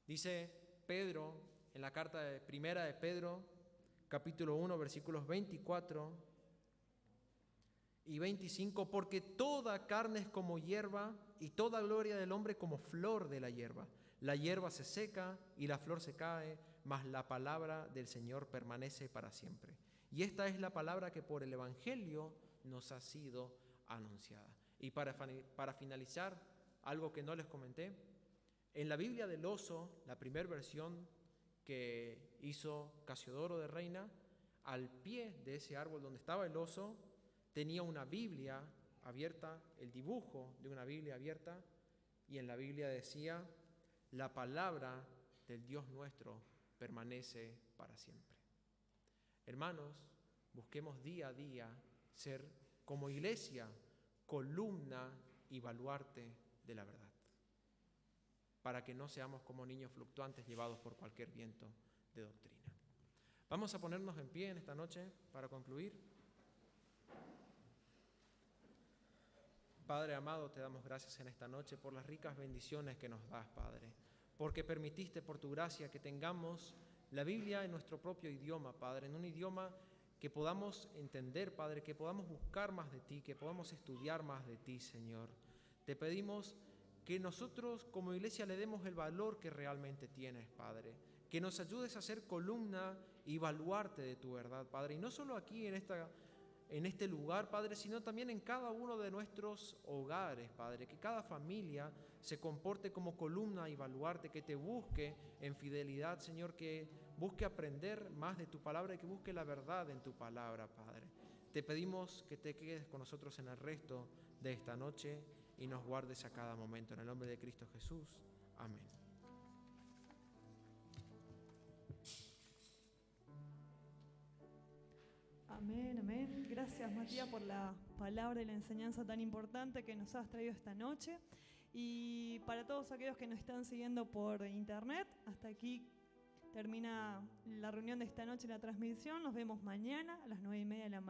Dice Pedro en la carta primera de Pedro, capítulo 1, versículos 24 y 25, porque toda carne es como hierba y toda gloria del hombre como flor de la hierba. La hierba se seca y la flor se cae, mas la palabra del Señor permanece para siempre. Y esta es la palabra que por el Evangelio nos ha sido anunciada. Y para finalizar, algo que no les comenté, en la Biblia del oso, la primera versión que hizo Casiodoro de Reina, al pie de ese árbol donde estaba el oso, tenía una Biblia abierta, el dibujo de una Biblia abierta, y en la Biblia decía: la palabra del Dios nuestro permanece para siempre. Hermanos, busquemos día a día ser como iglesia columna y baluarte de la verdad, para que no seamos como niños fluctuantes llevados por cualquier viento de doctrina. Vamos a ponernos en pie en esta noche para concluir. Padre amado, te damos gracias en esta noche por las ricas bendiciones que nos das, Padre, porque permitiste por tu gracia que tengamos la Biblia en nuestro propio idioma, Padre, en un idioma que podamos entender, Padre, que podamos buscar más de ti, que podamos estudiar más de ti, Señor. Te pedimos que nosotros como iglesia le demos el valor que realmente tienes, Padre, que nos ayudes a ser columna y baluarte de tu verdad, Padre, y no solo aquí en este lugar, Padre, sino también en cada uno de nuestros hogares, Padre, que cada familia se comporte como columna y baluarte, que te busque en fidelidad, Señor, que busque aprender más de tu palabra y que busque la verdad en tu palabra, Padre. Te pedimos que te quedes con nosotros en el resto de esta noche y nos guardes a cada momento. En el nombre de Cristo Jesús. Amén. Amén, amén. Gracias, Matías, por la palabra y la enseñanza tan importante que nos has traído esta noche. Y para todos aquellos que nos están siguiendo por internet, hasta aquí termina la reunión de esta noche, la transmisión. Nos vemos mañana a las 9:30 de la mañana.